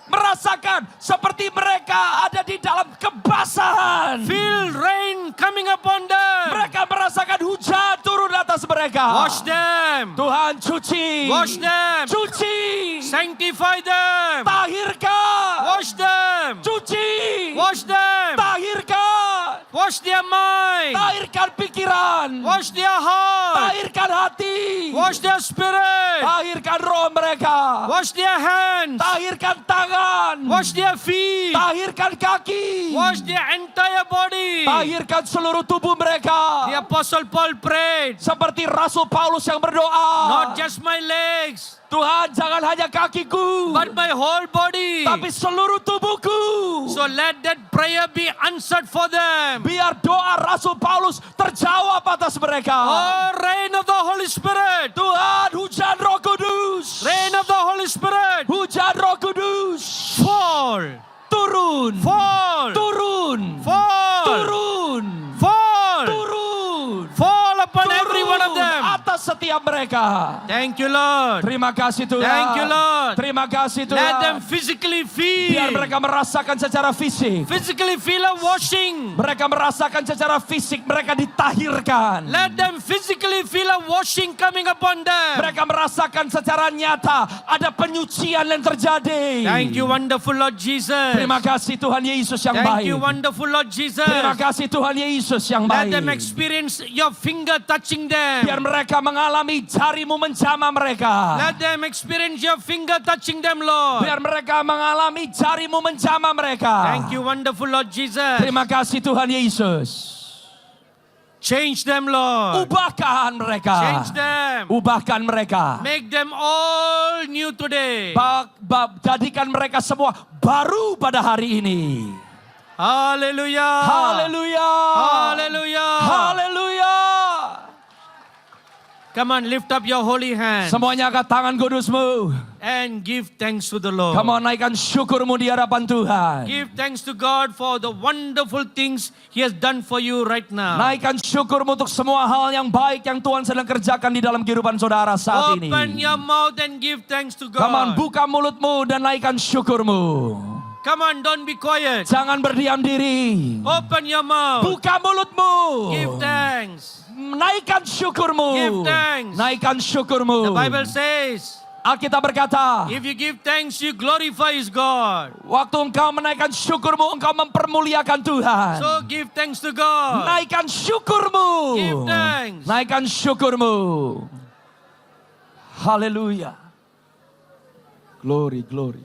Merasakan seperti mereka ada di dalam kebasahan. Feel rain coming upon them. Mereka merasakan hujan turun atas mereka. Wash them. Tuhan, cuci. Wash them. Cuci. Sanctify them. Tahirkan. Wash them. Cuci. Wash them. Tahirkan. Wash their mind. Tahirkan pikiran. Wash their heart. Tahirkan hati. Wash their spirit. Tahirkan roh mereka. Wash their hands. Tahirkan tangan. Wash their feet. Tahirkan kaki. Wash their entire body. Tahirkan seluruh tubuh mereka. The Apostle Paul prayed, Seperti Rasul Paulus yang berdoa. not just my legs, Tuhan, jangan hanya kakiku, but my whole body. tapi seluruh tubuhku. So let that prayer be answered for them. Biar doa Rasul Paulus terjawab atas mereka. Oh, rain of the Holy Spirit. Tuhan, hujan Roh Kudus. Rain of the Holy Spirit. Hujan Roh Kudus. Fall. Turun. Fall. Turun. Fall. Turun. Fall. Turun. Fall upon every one of them. Atas setiap mereka. Thank you, Lord. Terima kasih Tuhan. Thank you, Lord. Terima kasih Tuhan. Let them physically Biar feel. mereka merasakan secara fisik. Physically feel a washing. Mereka merasakan secara fisik. Mereka ditahirkan. Let them physically feel a washing coming upon them. Mereka merasakan secara nyata ada penyucian yang terjadi. Thank you, wonderful Lord Jesus. Terima kasih Tuhan Yesus yang Thank baik. you, wonderful Lord Jesus. Terima kasih Tuhan Yesus yang Let baik. them experience your finger touching Biar them. mereka mengalami jarimu menjamah mereka. Let them experience your finger touching them, Lord. Biar mereka mengalami jarimu menjamah mereka. Thank you, wonderful Lord Jesus. Terima kasih Tuhan Yesus. Change them, Lord. Ubahkan mereka. Change them. Ubahkan mereka. Make them all new today. Jadikan mereka semua baru pada hari ini. Hallelujah. Haleluya. Hallelujah. Haleluya. Come on, lift up your holy hand Semuanya angkat tangan kudusmu. and give thanks to the Lord. Come on, naikkan syukurmu di hadapan Tuhan. Give thanks to God for the wonderful things He has done for you right now. Naikkan syukurmu untuk semua hal yang baik yang Tuhan sedang kerjakan di dalam kehidupan saudara saat ini. Open your mouth and give thanks to Come on, God. buka mulutmu dan naikkan syukurmu. Come on, don't be quiet. Jangan berdiam diri. Open your mouth. Buka mulutmu. Give thanks. Naikkan syukurmu. Give thanks. Naikkan syukurmu. The Bible says, Alkitab berkata, if you give thanks, you glorify God. waktu engkau menaikkan syukurmu, engkau mempermuliakan Tuhan. So give thanks to God. Naikkan syukurmu. Give thanks. Naikkan syukurmu. Haleluya. Glory, glory.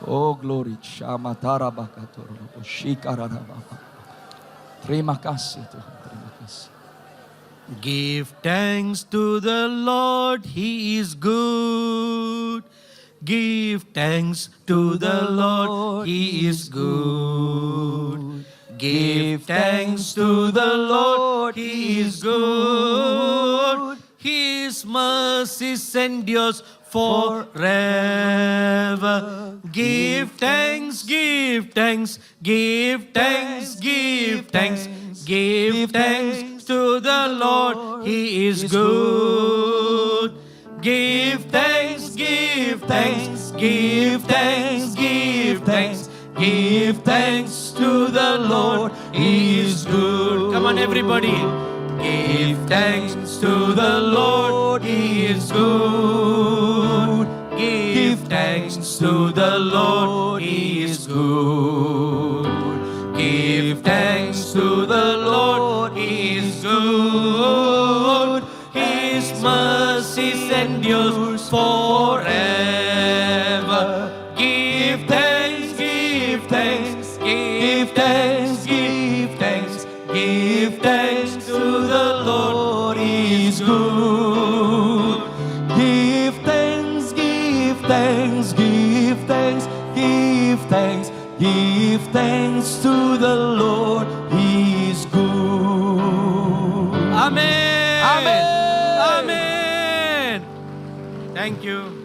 Oh glory. Terima kasih Tuhan. Terima kasih. Give thanks to the Lord, He is good. Give thanks to the Lord, He is good. Give thanks to the Lord, He is good. His mercies endures forever. Give thanks, give thanks, give thanks, give thanks, give thanks to the Lord, He is good. Give thanks, give thanks, give thanks, give thanks, Give thanks to the Lord, He is good. Come on, everybody. Give thanks to the Lord, He is good. Give thanks to the Lord, He is good. Give thanks to the Lord, He is good. His mercies endures forever. Give thanks, give thanks, give thanks, give thanks, give thanks to the Lord, He is good. Give thanks, give thanks, give thanks, give thanks, give thanks to the Lord, He is good. Amen. Amen. Amen. Thank you.